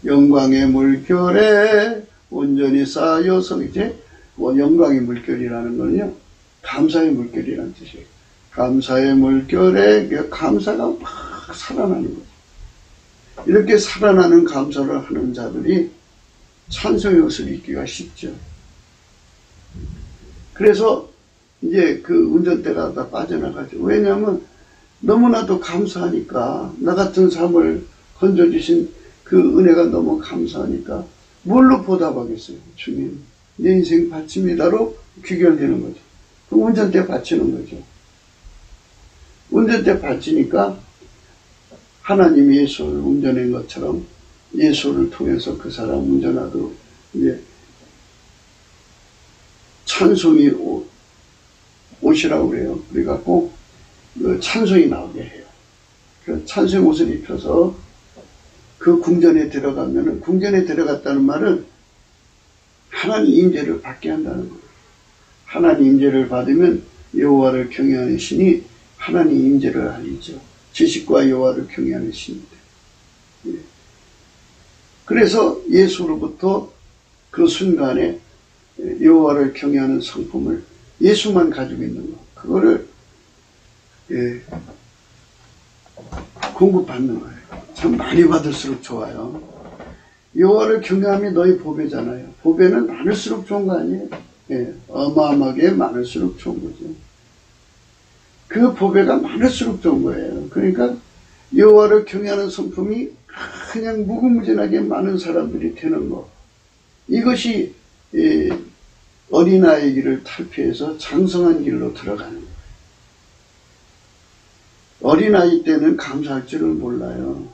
Speaker 1: 영광의 물결에 온전히 쌓여서 이제 영광의 물결이라는 거는요. 감사의 물결이라는 뜻이에요. 감사의 물결에 감사가 막 살아나는 거죠. 이렇게 살아나는 감사를 하는 자들이 찬송의 옷을 입기가 쉽죠. 그래서 이제 그 운전대가 다 빠져나가죠. 왜냐하면 너무나도 감사하니까, 나 같은 삶을 건져주신 그 은혜가 너무 감사하니까 뭘로 보답하겠어요? 주님, 내 인생 바칩니다로 귀결되는 거죠. 그 운전대 바치는 거죠. 운전대 바치니까 하나님이 예수를 운전한 것처럼 예수를 통해서 그 사람 운전하도록 이제 찬송이 옷이라고 그래요. 그래갖고 그 찬송이 나오게 해요. 그 찬송 옷을 입혀서 그 궁전에 들어가면은, 궁전에 들어갔다는 말은 하나님 임재를 받게 한다는 거예요. 하나님 임재를 받으면 여호와를 경외하는 신이 하나님 임재를 알리죠. 지식과 여호와를 경외하는 신인데. 그래서 예수로부터 그 순간에 여호와를 경외하는 성품을 예수만 가지고 있는 거. 그거를 공급받는 거예요. 참 많이 받을수록 좋아요. 여호와를 경외함이 너희 보배잖아요. 보배는 많을수록 좋은 거 아니에요? 어마어마하게 많을수록 좋은 거죠. 그 보배가 많을수록 좋은 거예요. 그러니까 여호와를 경외하는 성품이 그냥 무궁무진하게 많은 사람들이 되는 거. 이것이 어린아이 길을 탈피해서 장성한 길로 들어가는 거예요. 어린아이 때는 감사할 줄을 몰라요.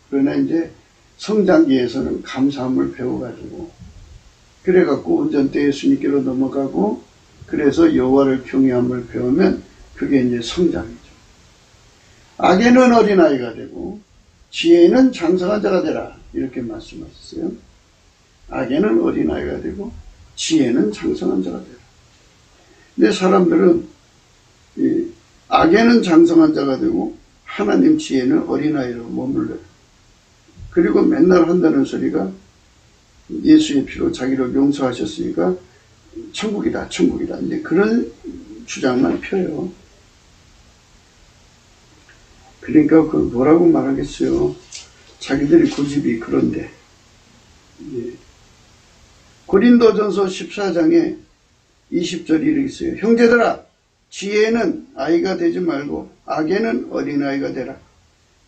Speaker 1: 그러나 이제 성장기에서는 감사함을 배워가지고 그래갖고 운전대 예수님께로 넘어가고 그래서 여호와를 경외함을 배우면 그게 이제 성장이죠. 악에는 어린아이가 되고 지혜는 장성한 자가 되라 이렇게 말씀하셨어요. 악에는 어린아이가 되고 지혜는 장성한 자가 되라. 근데 사람들은 악에는 장성한 자가 되고 하나님 지혜는 어린아이로 머물러요. 그리고 맨날 한다는 소리가 예수의 피로 자기를 용서하셨으니까 천국이다 천국이다 이제 그런 주장만 펴요. 그러니까 그 뭐라고 말하겠어요. 자기들이 고집이 그런데. 고린도전서 14장에 20절이 이렇게 있어요. 형제들아 지혜는 아이가 되지 말고 악에는 어린아이가 되라.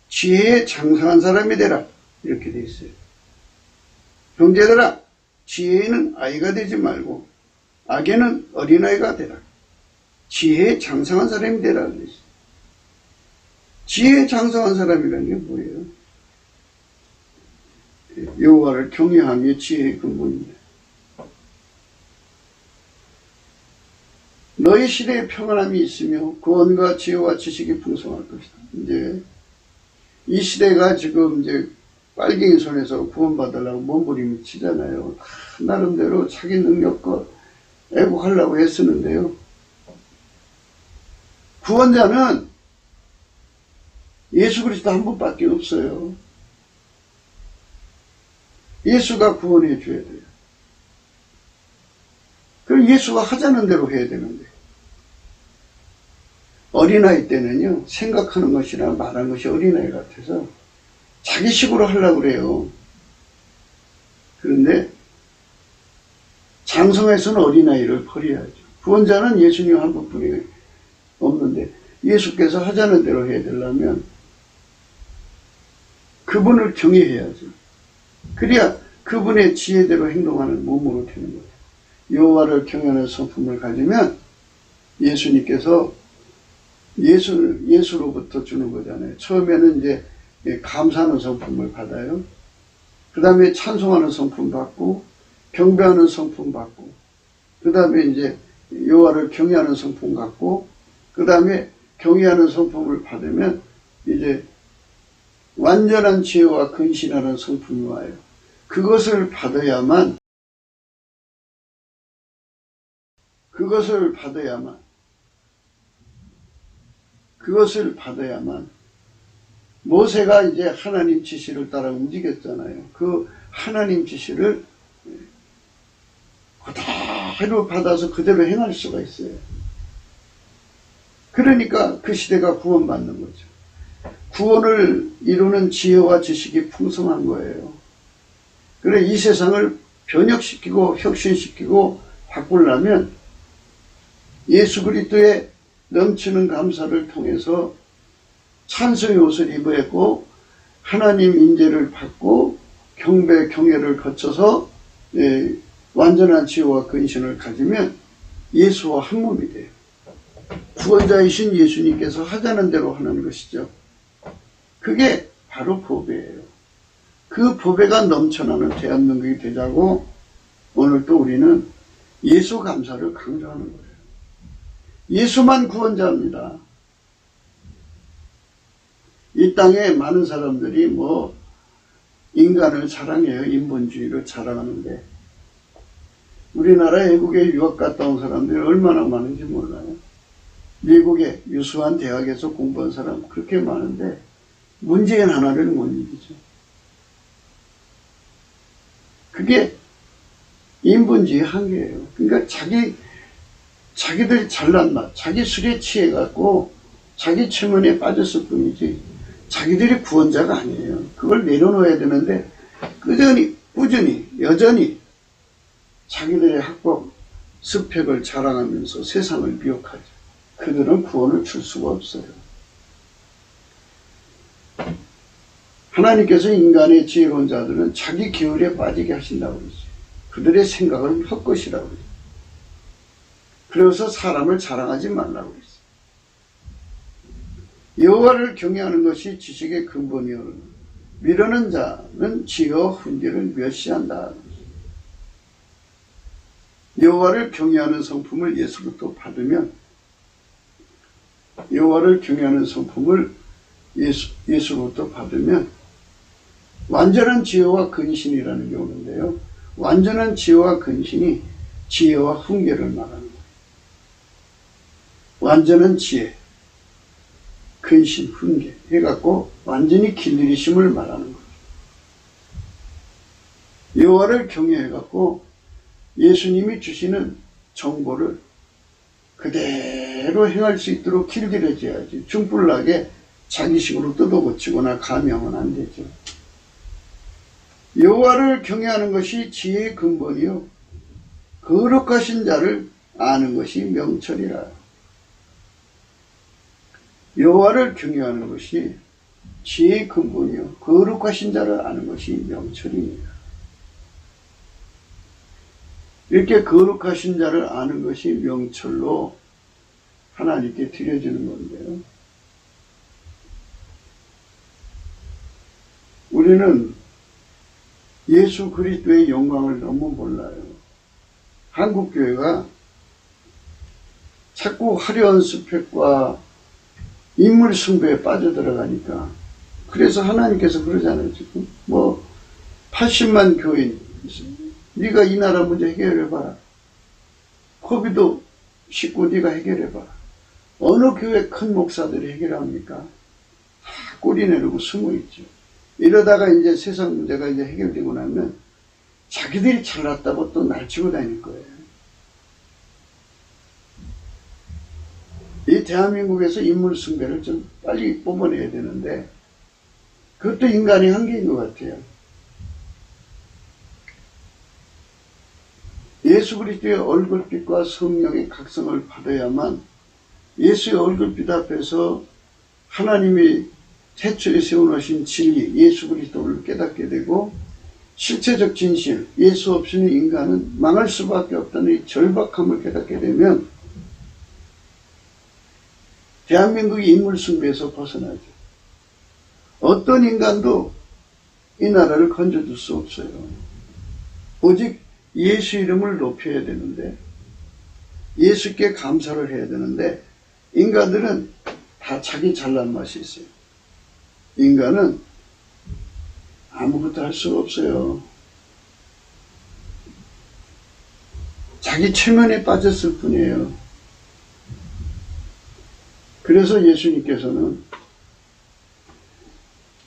Speaker 1: 지혜에 장성한 사람이 되라. 이렇게 돼 있어요. 형제들아 지혜에는 아이가 되지 말고 악에는 어린아이가 되라. 지혜에 장성한 사람이 되라. 그랬어요. 지혜에 장성한 사람이라는 게 뭐예요? 여호와를 경외하는 게 지혜의 근본입니다. 너희 시대에 평안함이 있으며 구원과 지혜와 지식이 풍성할 것이다. 이제 이 시대가 지금 이제 빨갱이 손에서 구원받으려고 몸부림 치잖아요. 나름대로 자기 능력과 애국하려고 애쓰는데요. 구원자는 예수 그리스도 한 분밖에 없어요. 예수가 구원해 줘야 돼요. 그럼 예수가 하자는 대로 해야 되는데 어린아이 때는요 생각하는 것이나 말하는 것이 어린아이 같아서 자기식으로 하려고 그래요. 그런데 장성에서는 어린아이를 버려야죠. 구원자는 예수님 한 분뿐이 없는데 예수께서 하자는 대로 해야 되려면 그분을 경외해야죠. 그래야 그분의 지혜대로 행동하는 몸으로 되는 거예요. 여호와를 경외하는 성품을 가지면 예수님께서 예수로부터 주는 거잖아요. 처음에는 이제 감사하는 성품을 받아요. 그 다음에 찬송하는 성품 받고 경배하는 성품 받고 그 다음에 이제 여호와를 경외하는 성품 갖고 그 다음에 경외하는 성품을 받으면 이제 완전한 지혜와 근신하는 성품이 와요. 그것을 받아야만 모세가 이제 하나님 지시를 따라 움직였잖아요. 그 하나님 지시를 그대로 받아서 그대로 행할 수가 있어요. 그러니까 그 시대가 구원받는 거죠. 구원을 이루는 지혜와 지식이 풍성한 거예요. 그래 이 세상을 변혁시키고 혁신시키고 바꾸려면 예수 그리스도의 넘치는 감사를 통해서 찬송의 옷을 입었고 하나님 인재를 받고 경배 경외를 거쳐서 완전한 지혜와 근신을 가지면 예수와 한 몸이 돼요. 구원자이신 예수님께서 하자는 대로 하는 것이죠. 그게 바로 보배예요. 그 보배가 넘쳐나는 대한민국이 되자고 오늘 또 우리는 예수 감사를 강조하는 거예요. 예수만 구원자입니다. 이 땅에 많은 사람들이 인간을 자랑해요. 인본주의를 자랑하는데 우리나라 외국에 유학 갔다 온 사람들이 얼마나 많은지 몰라요. 미국의 유수한 대학에서 공부한 사람 그렇게 많은데 문재인 하나를 못 이기죠. 그게 인본주의 한계예요. 그러니까 자기들이 잘난 맛, 자기 술에 취해갖고 자기 체면에 빠졌을 뿐이지 자기들이 구원자가 아니에요. 그걸 내려놓아야 되는데 꾸준히 여전히 자기들의 학법 스펙을 자랑하면서 세상을 미혹하죠. 그들은 구원을 줄 수가 없어요. 하나님께서 인간의 지혜로운 자들은 자기 기울에 빠지게 하신다고 그러죠. 그들의 생각을 헛것이라고 그러죠. 그래서 사람을 자랑하지 말라고 그랬어요. 여호와를 경외하는 것이 지식의 근본이요 미루는 자는 지혜와 훈계를 멸시한다. 여호와를 경외하는 성품을 예수로부터 받으면 예수로부터 받으면 완전한 지혜와 근신이라는 게 오는데요. 완전한 지혜와 근신이 지혜와 훈계를 말하는 거예요. 완전한 지혜, 근신, 훈계 해갖고 완전히 길들이심을 말하는 거예요. 여호와를 경외해갖고 예수님이 주시는 정보를 그대로 행할 수 있도록 길들여져야지 중불나게 자기식으로 뜯어고치거나 감형은 안 되죠. 여호와를 경외하는 것이 지혜의 근본이요 거룩하신 자를 아는 것이 명철이라. 여호와를 경외하는 것이 지혜의 근본이요 거룩하신 자를 아는 것이 명철입니다. 이렇게 거룩하신 자를 아는 것이 명철로 하나님께 드려지는 건데요. 우리는 예수 그리스도의 영광을 너무 몰라요. 한국교회가 자꾸 화려한 스펙과 인물 숭배에 빠져들어가니까 그래서 하나님께서 그러잖아요. 지금 80만 교인 네가 이 나라 문제 해결해봐라. 코비드 19 네가 해결해봐라. 어느 교회 큰 목사들이 해결합니까? 다 꼬리 내리고 숨어있죠. 이러다가 이제 세상 문제가 이제 해결되고 나면 자기들이 잘났다고 또 날치고 다닐 거예요. 이 대한민국에서 인물 숭배를 좀 빨리 뽑아내야 되는데 그것도 인간의 한계인 것 같아요. 예수 그리스도의 얼굴빛과 성령의 각성을 받아야만 예수의 얼굴빛 앞에서 하나님이 태초에 세워놓으신 진리, 예수 그리스도를 깨닫게 되고 실체적 진실, 예수 없이는 인간은 망할 수밖에 없다는 이 절박함을 깨닫게 되면 대한민국이 인물 숭배에서 벗어나죠. 어떤 인간도 이 나라를 건져줄 수 없어요. 오직 예수 이름을 높여야 되는데 예수께 감사를 해야 되는데 인간들은 다 자기 잘난 맛이 있어요. 인간은 아무것도 할 수가 없어요. 자기 체면에 빠졌을 뿐이에요. 그래서 예수님께서는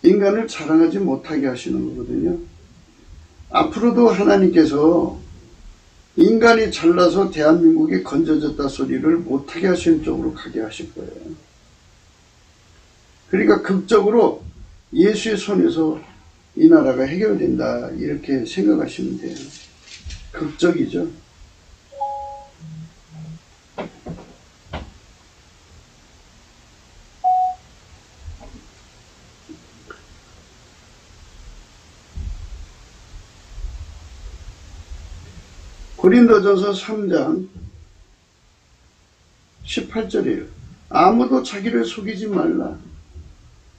Speaker 1: 인간을 자랑하지 못하게 하시는 거거든요. 앞으로도 하나님께서 인간이 잘나서 대한민국이 건져졌다 소리를 못하게 하시는 쪽으로 가게 하실 거예요. 그러니까 극적으로 예수의 손에서 이 나라가 해결된다 이렇게 생각하시면 돼요. 극적이죠. 고린도전서 3장 18절이에요. 아무도 자기를 속이지 말라.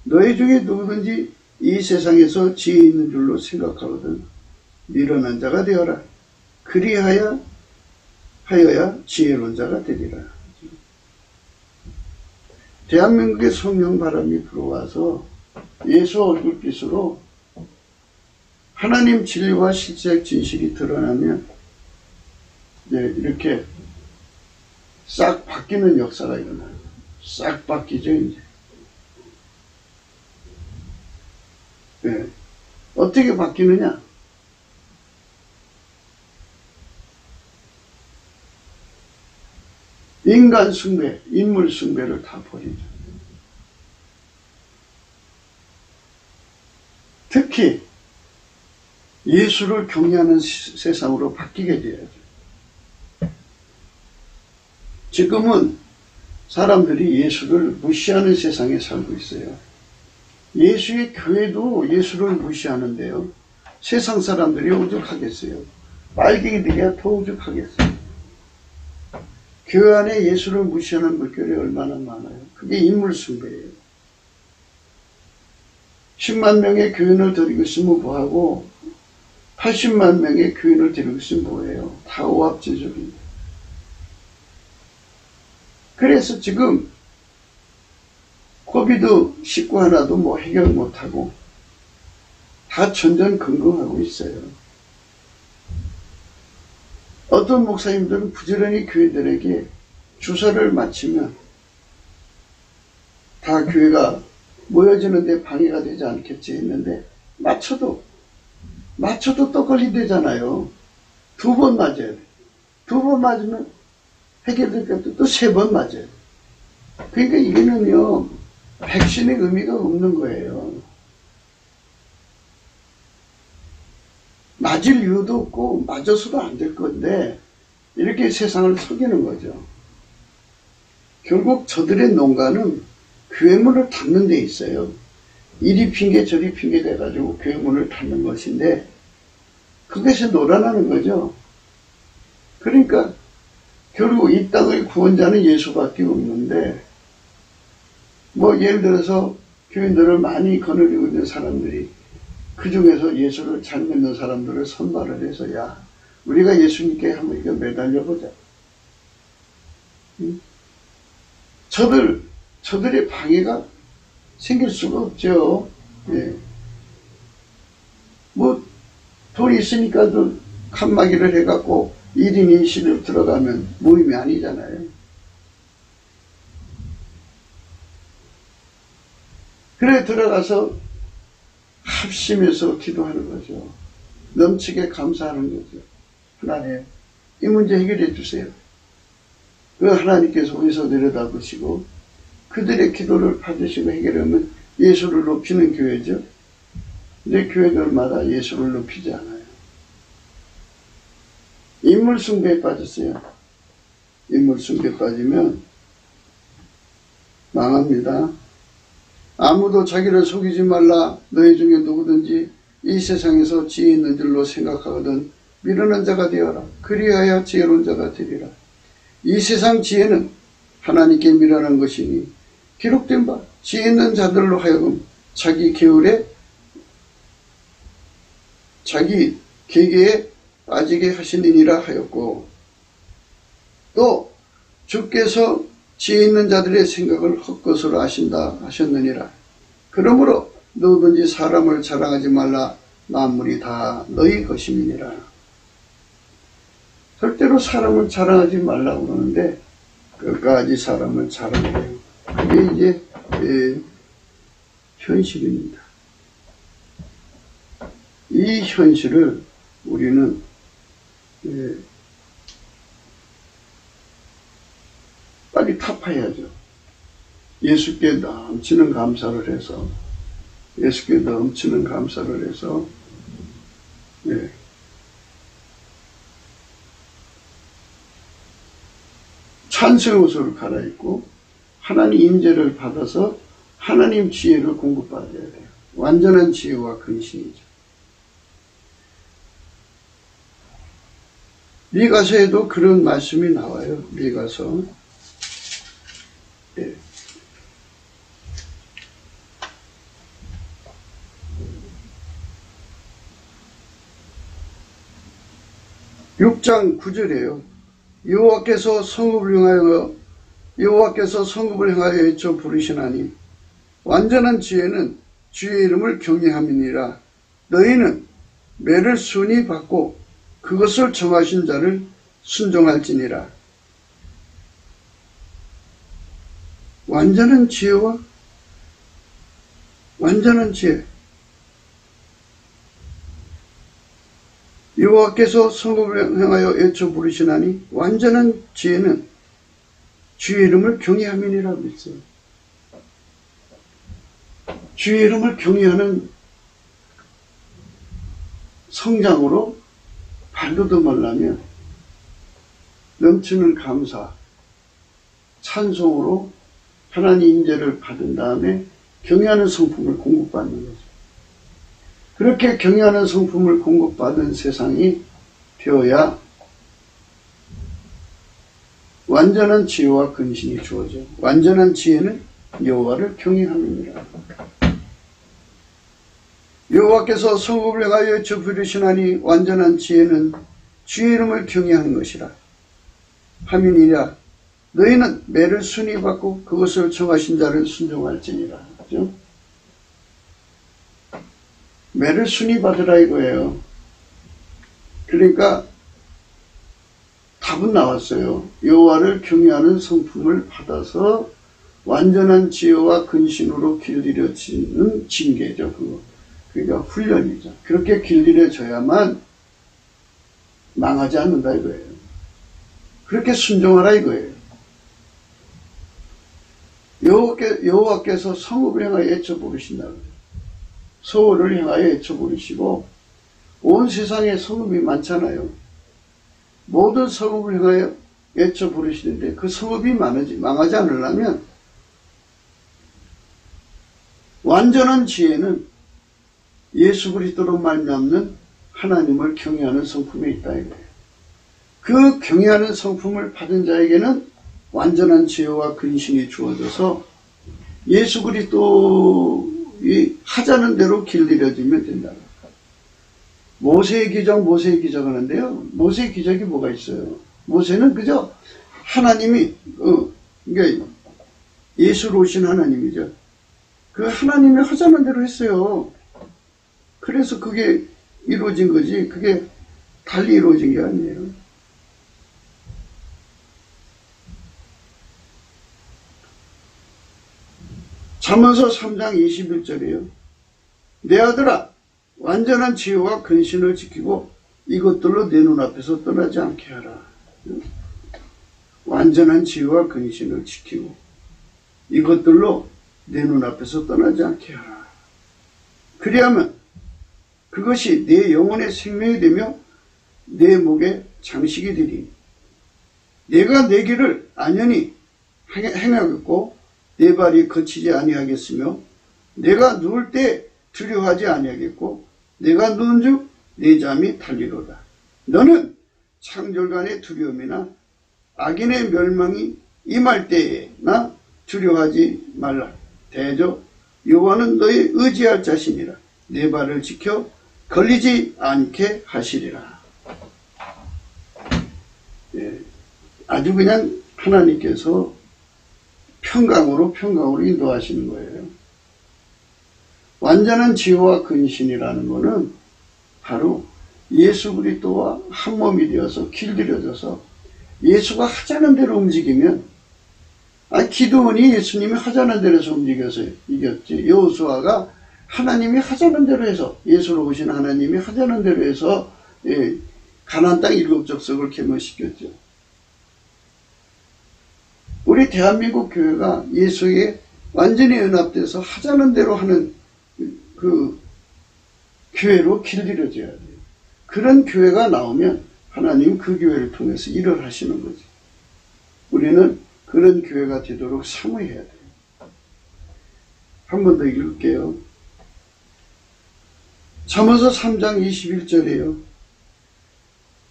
Speaker 1: 너희 중에 누구든지 이 세상에서 지혜 있는 줄로 생각하거든 미련한 자가 되어라. 그리하여야 지혜로운 자가 되리라. 대한민국의 성령 바람이 불어와서 예수 얼굴빛으로 하나님 진리와 실제적 진실이 드러나면 이렇게 싹 바뀌는 역사가 일어나요. 싹 바뀌죠, 이제. 네. 어떻게 바뀌느냐? 인간 숭배, 인물 숭배를 다 버리죠. 특히 예수를 경외하는 세상으로 바뀌게 돼야죠. 지금은 사람들이 예수를 무시하는 세상에 살고 있어요. 예수의 교회도 예수를 무시하는데요. 세상 사람들이 오죽하겠어요. 빨갱이들이야 더 오죽하겠어요. 교회 안에 예수를 무시하는 물결이 얼마나 많아요. 그게 인물 숭배예요. 10만 명의 교인을 데리고 있으면 뭐하고 80만 명의 교인을 데리고 있으면 뭐예요. 다 오합지졸입니다. 그래서 지금 코비드19 하나도 뭐 해결 못하고 다 전전긍긍하고 있어요. 어떤 목사님들은 부지런히 교회들에게 주사를 맞추면 다 교회가 모여지는데 방해가 되지 않겠지 했는데 맞춰도 또 걸린대잖아요. 2번 맞아야 돼. 2번 맞으면 해결될 것도 또 3번 맞아요. 그러니까 이거는요, 백신의 의미가 없는 거예요. 맞을 이유도 없고, 맞아서도 안 될 건데, 이렇게 세상을 속이는 거죠. 결국 저들의 농가는 교회 문을 닫는 데 있어요. 이리 핑계 저리 핑계 대가지고 교회 문을 닫는 것인데, 그것이 놀아나는 거죠. 그러니까, 결국 이 땅의 구원자는 예수밖에 없는데 뭐 예를 들어서 교인들을 많이 거느리고 있는 사람들이 그 중에서 예수를 잘 믿는 사람들을 선발을 해서 야 우리가 예수님께 한번 이거 매달려보자. 저들의 방해가 생길 수가 없죠. 예. 뭐 돈 있으니까 또 칸막이를 해갖고 1인 2실로 들어가면 모임이 아니잖아요. 그래 들어가서 합심해서 기도하는 거죠. 넘치게 감사하는 거죠. 하나님 이 문제 해결해 주세요. 그 하나님께서 어디서 내려다보시고 그들의 기도를 받으시고 해결하면 예수를 높이는 교회죠. 근데 교회들마다 예수를 높이지 않아요. 인물 숭배에 빠졌어요. 인물 숭배에 빠지면 망합니다. 아무도 자기를 속이지 말라. 너희 중에 누구든지 이 세상에서 지혜 있는 줄로 생각하거든 미루는 자가 되어라. 그리하여 지혜로운 자가 되리라. 이 세상 지혜는 하나님께 미라는 것이니 기록된 바 지혜 있는 자들로 하여금 자기 계계에 빠지게 하시느니라 하였고 또 주께서 지혜 있는 자들의 생각을 헛것으로 아신다 하셨느니라. 그러므로 누구든지 사람을 자랑하지 말라. 만물이 다 너희 것임이니라. 절대로 사람을 자랑하지 말라고 그러는데 끝까지 사람을 자랑해요. 그게 이제 현실입니다. 이 현실을 우리는 빨리 타파해야죠. 예수께 넘치는 감사를 해서 찬송의 옷을 갈아입고 하나님 임재를 받아서 하나님 지혜를 공급받아야 돼요. 완전한 지혜와 근신이죠. 미가서에도 그런 말씀이 나와요. 미가서 6장 9절이에요. 여호와께서 성읍을 향하여 외쳐 부르시나니 완전한 지혜는 주의 이름을 경외함이니라. 너희는 매를 순히 받고 그것을 정하신 자를 순종할지니라. 완전한 지혜 여호와께서 성읍을 향하여 외쳐 부르시나니 완전한 지혜는 주의 이름을 경외함이니라고 했어요. 주의 이름을 경외하는 성장으로 발돋움하려면 넘치는 감사, 찬송으로 하나님 인재를 받은 다음에 경외하는 성품을 공급받는 거죠. 그렇게 경외하는 성품을 공급받은 세상이 되어야 완전한 지혜와 근신이 주어져. 완전한 지혜는 여호와를 경외함이니라. 여호와께서 성읍을 향하여 저 부르시나니 완전한 지혜는 주의 이름을 경외하는 것이라 함이니라. 너희는 매를 순히 받고 그것을 정하신 자를 순종할지니라. 그죠? 매를 순히 받으라 이거예요. 그러니까 답은 나왔어요. 여호와를 경외하는 성품을 받아서 완전한 지혜와 근신으로 길들여지는 징계죠. 그거. 그러니까 훈련이죠. 그렇게 길들여져야만 망하지 않는다 이거예요. 그렇게 순종하라 이거예요. 여호와께서 성읍을 향하여 애쳐 부르신다. 서울을 향하여 애쳐 부르시고 온 세상에 성읍이 많잖아요. 모든 성읍을 향하여 애쳐 부르시는데 그 성읍이 망하지 않으려면 완전한 지혜는 예수 그리스도로 말미암는 하나님을 경외하는 성품에 있다 이거예요. 그 경외하는 성품을 받은 자에게는 완전한 지혜와 근신이 주어져서 예수 그리스도의 하자는 대로 길들여지면 된다. 모세의 기적 하는데요. 모세의 기적이 뭐가 있어요? 모세는 그저 하나님이 그러니까 예수로 오신 하나님이죠. 그 하나님이 하자는 대로 했어요. 그래서 그게 이루어진 거지 그게 달리 이루어진 게 아니에요. 잠언서 3장 21절이에요. 내 아들아 완전한 지혜와 근신을 지키고 이것들로 내 눈앞에서 떠나지 않게 하라. 완전한 지혜와 근신을 지키고 이것들로 내 눈앞에서 떠나지 않게 하라. 그리하면 그것이 내 영혼의 생명이 되며 내 목의 장식이 되리니 내가 내 길을 안연히 행하겠고 내 발이 거치지 아니하겠으며 내가 누울 때 두려워하지 아니하겠고 내가 누운즉 내 잠이 달리로다. 너는 창졸간의 두려움이나 악인의 멸망이 임할 때에나 두려워하지 말라. 대저 여호와는 너의 의지할 자신이라. 내 발을 지켜 걸리지 않게 하시리라. 예, 아주 그냥 하나님께서 평강으로 인도하시는 거예요. 완전한 지혜와 근신이라는 것은 바로 예수 그리스도와 한 몸이 되어서 길들여져서 예수가 하자는 대로 움직이면 기드온이 예수님이 하자는 대로 해서 움직여서 이겼지. 여호수아가 하나님이 하자는 대로 해서 예수로 오신 하나님이 하자는 대로 해서 가나안 땅 7족속을 개명시켰죠. 우리 대한민국 교회가 예수에 완전히 연합돼서 하자는 대로 하는 그 교회로 길들여져야 돼요. 그런 교회가 나오면 하나님 그 교회를 통해서 일을 하시는 거지. 우리는 그런 교회가 되도록 사모해야 돼요. 한 번 더 읽을게요. 잠언서 3장 21절이에요.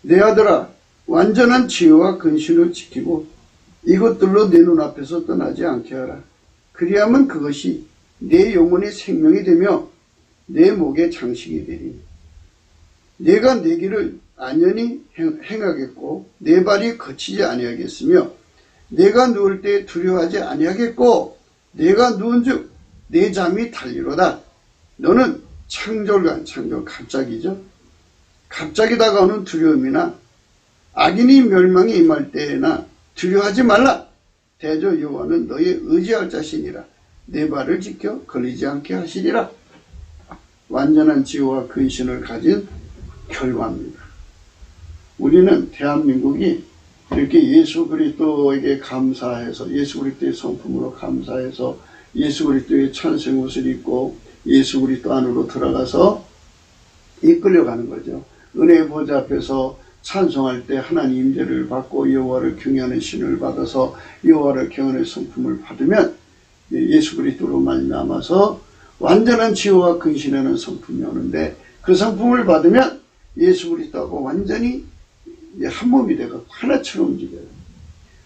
Speaker 1: 내 아들아 완전한 지혜와 근신을 지키고 이것들로 내 눈앞에서 떠나지 않게 하라. 그리하면 그것이 내 영혼의 생명이 되며 내 목의 장식이 되리니 내가 내 길을 안연히 행하겠고 내 발이 거치지 아니하겠으며 내가 누울 때 두려워하지 아니하겠고 내가 누운즉 내 잠이 달리로다. 너는 창졸 갑자기죠. 갑자기 다가오는 두려움이나 악인이 멸망이 임할 때에나 두려워하지 말라. 대저 여호와는 너의 의지할 자신이라. 내 발을 지켜 걸리지 않게 하시리라. 완전한 지혜와 근신을 가진 결과입니다. 우리는 대한민국이 이렇게 예수 그리스도에게 감사해서 예수 그리스도의 성품으로 감사해서 예수 그리스도의 찬송 옷을 입고 예수 그리스도 안으로 들어가서 이끌려가는 거죠. 은혜의 보좌 앞에서 찬송할 때 하나님 임재를 받고 여호와를 경외하는 신을 받아서 여호와를 경외하는 성품을 받으면 예수 그리스도로 말미암아서 완전한 지혜와 근신하는 성품이 오는데 그 성품을 받으면 예수 그리스도하고 완전히 한 몸이 되고 하나처럼 움직여요.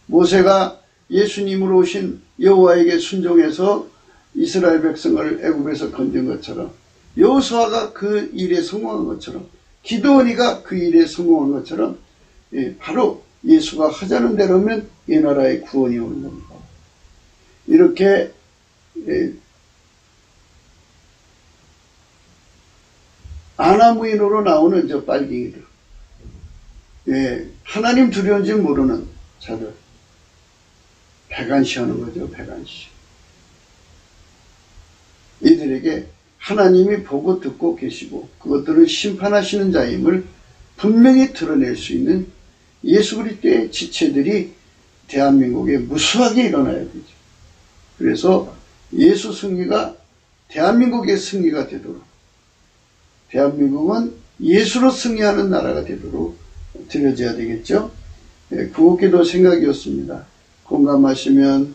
Speaker 1: 모세가 예수님으로 오신 여호와에게 순종해서 이스라엘 백성을 애굽에서 건진 것처럼 여호수아가 그 일에 성공한 것처럼 기드온이가 그 일에 성공한 것처럼 바로 예수가 하자는 대로면 이 나라의 구원이 오는 겁니다. 이렇게 아나무인으로 나오는 저 빨갱이들, 하나님 두려운 줄 모르는 자들, 배관시하는 거죠. 배관시. 이들에게 하나님이 보고 듣고 계시고 그것들을 심판하시는 자임을 분명히 드러낼 수 있는 예수 그리스도의 지체들이 대한민국에 무수하게 일어나야 되죠. 그래서 예수 승리가 대한민국의 승리가 되도록, 대한민국은 예수로 승리하는 나라가 되도록 드려져야 되겠죠. 구호기도 생각이었습니다. 공감하시면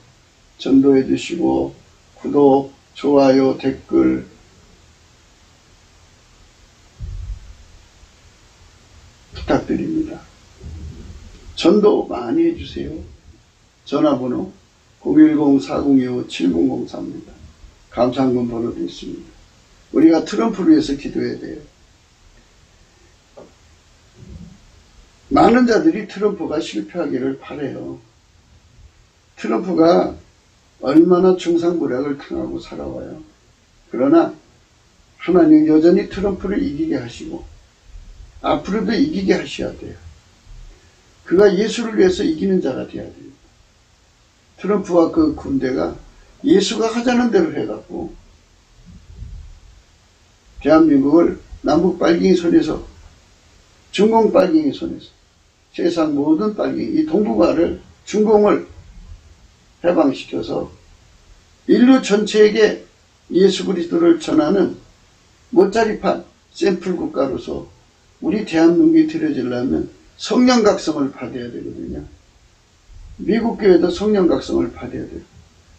Speaker 1: 전도해 주시고 구독, 좋아요, 댓글 부탁드립니다. 전도 많이 해주세요. 전화번호 010-4025-7003입니다. 감사한금 번호도 있습니다. 우리가 트럼프를 위해서 기도해야 돼요. 많은 자들이 트럼프가 실패하기를 바라요. 트럼프가 얼마나 중상부략을 당하고 살아와요. 그러나 하나님 여전히 트럼프를 이기게 하시고 앞으로도 이기게 하셔야 돼요. 그가 예수를 위해서 이기는 자가 되어야 됩니다. 트럼프와 그 군대가 예수가 하자는 대로 해갖고 대한민국을 남북 빨갱이 손에서, 중공 빨갱이 손에서, 세상 모든 빨갱이, 이 동북아를, 중공을 해방시켜서 인류 전체에게 예수 그리스도를 전하는 못자리판 샘플 국가로서 우리 대한민국이 들여지려면 성령 각성을 받아야 되거든요. 미국 교회도 성령 각성을 받아야 돼요.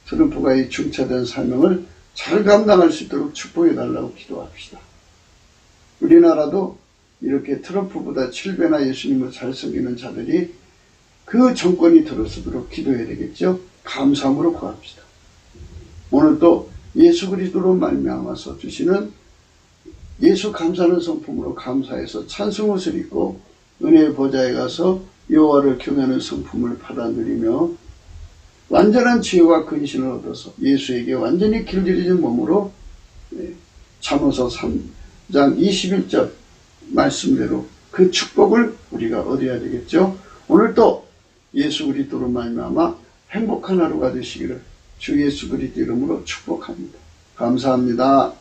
Speaker 1: 트럼프가 이 중차대한 사명을 잘 감당할 수 있도록 축복해 달라고 기도합시다. 우리나라도 이렇게 트럼프보다 7배나 예수님을 잘 섬기는 자들이 그 정권이 들어서도록 기도해야 되겠죠. 감사함으로 구합시다. 오늘 또 예수 그리스도로 말미암아서 주시는 예수 감사하는 성품으로 감사해서 찬송 옷을 입고 은혜의 보좌에 가서 여호와를 경외하는 성품을 받아 누리며 완전한 지혜와 근신을 얻어서 예수에게 완전히 길들여진 몸으로 잠언서 3장 21절 말씀대로 그 축복을 우리가 얻어야 되겠죠. 오늘 또 예수 그리스도로 말미암아 행복한 하루가 되시기를 주 예수 그리스도 이름으로 축복합니다. 감사합니다.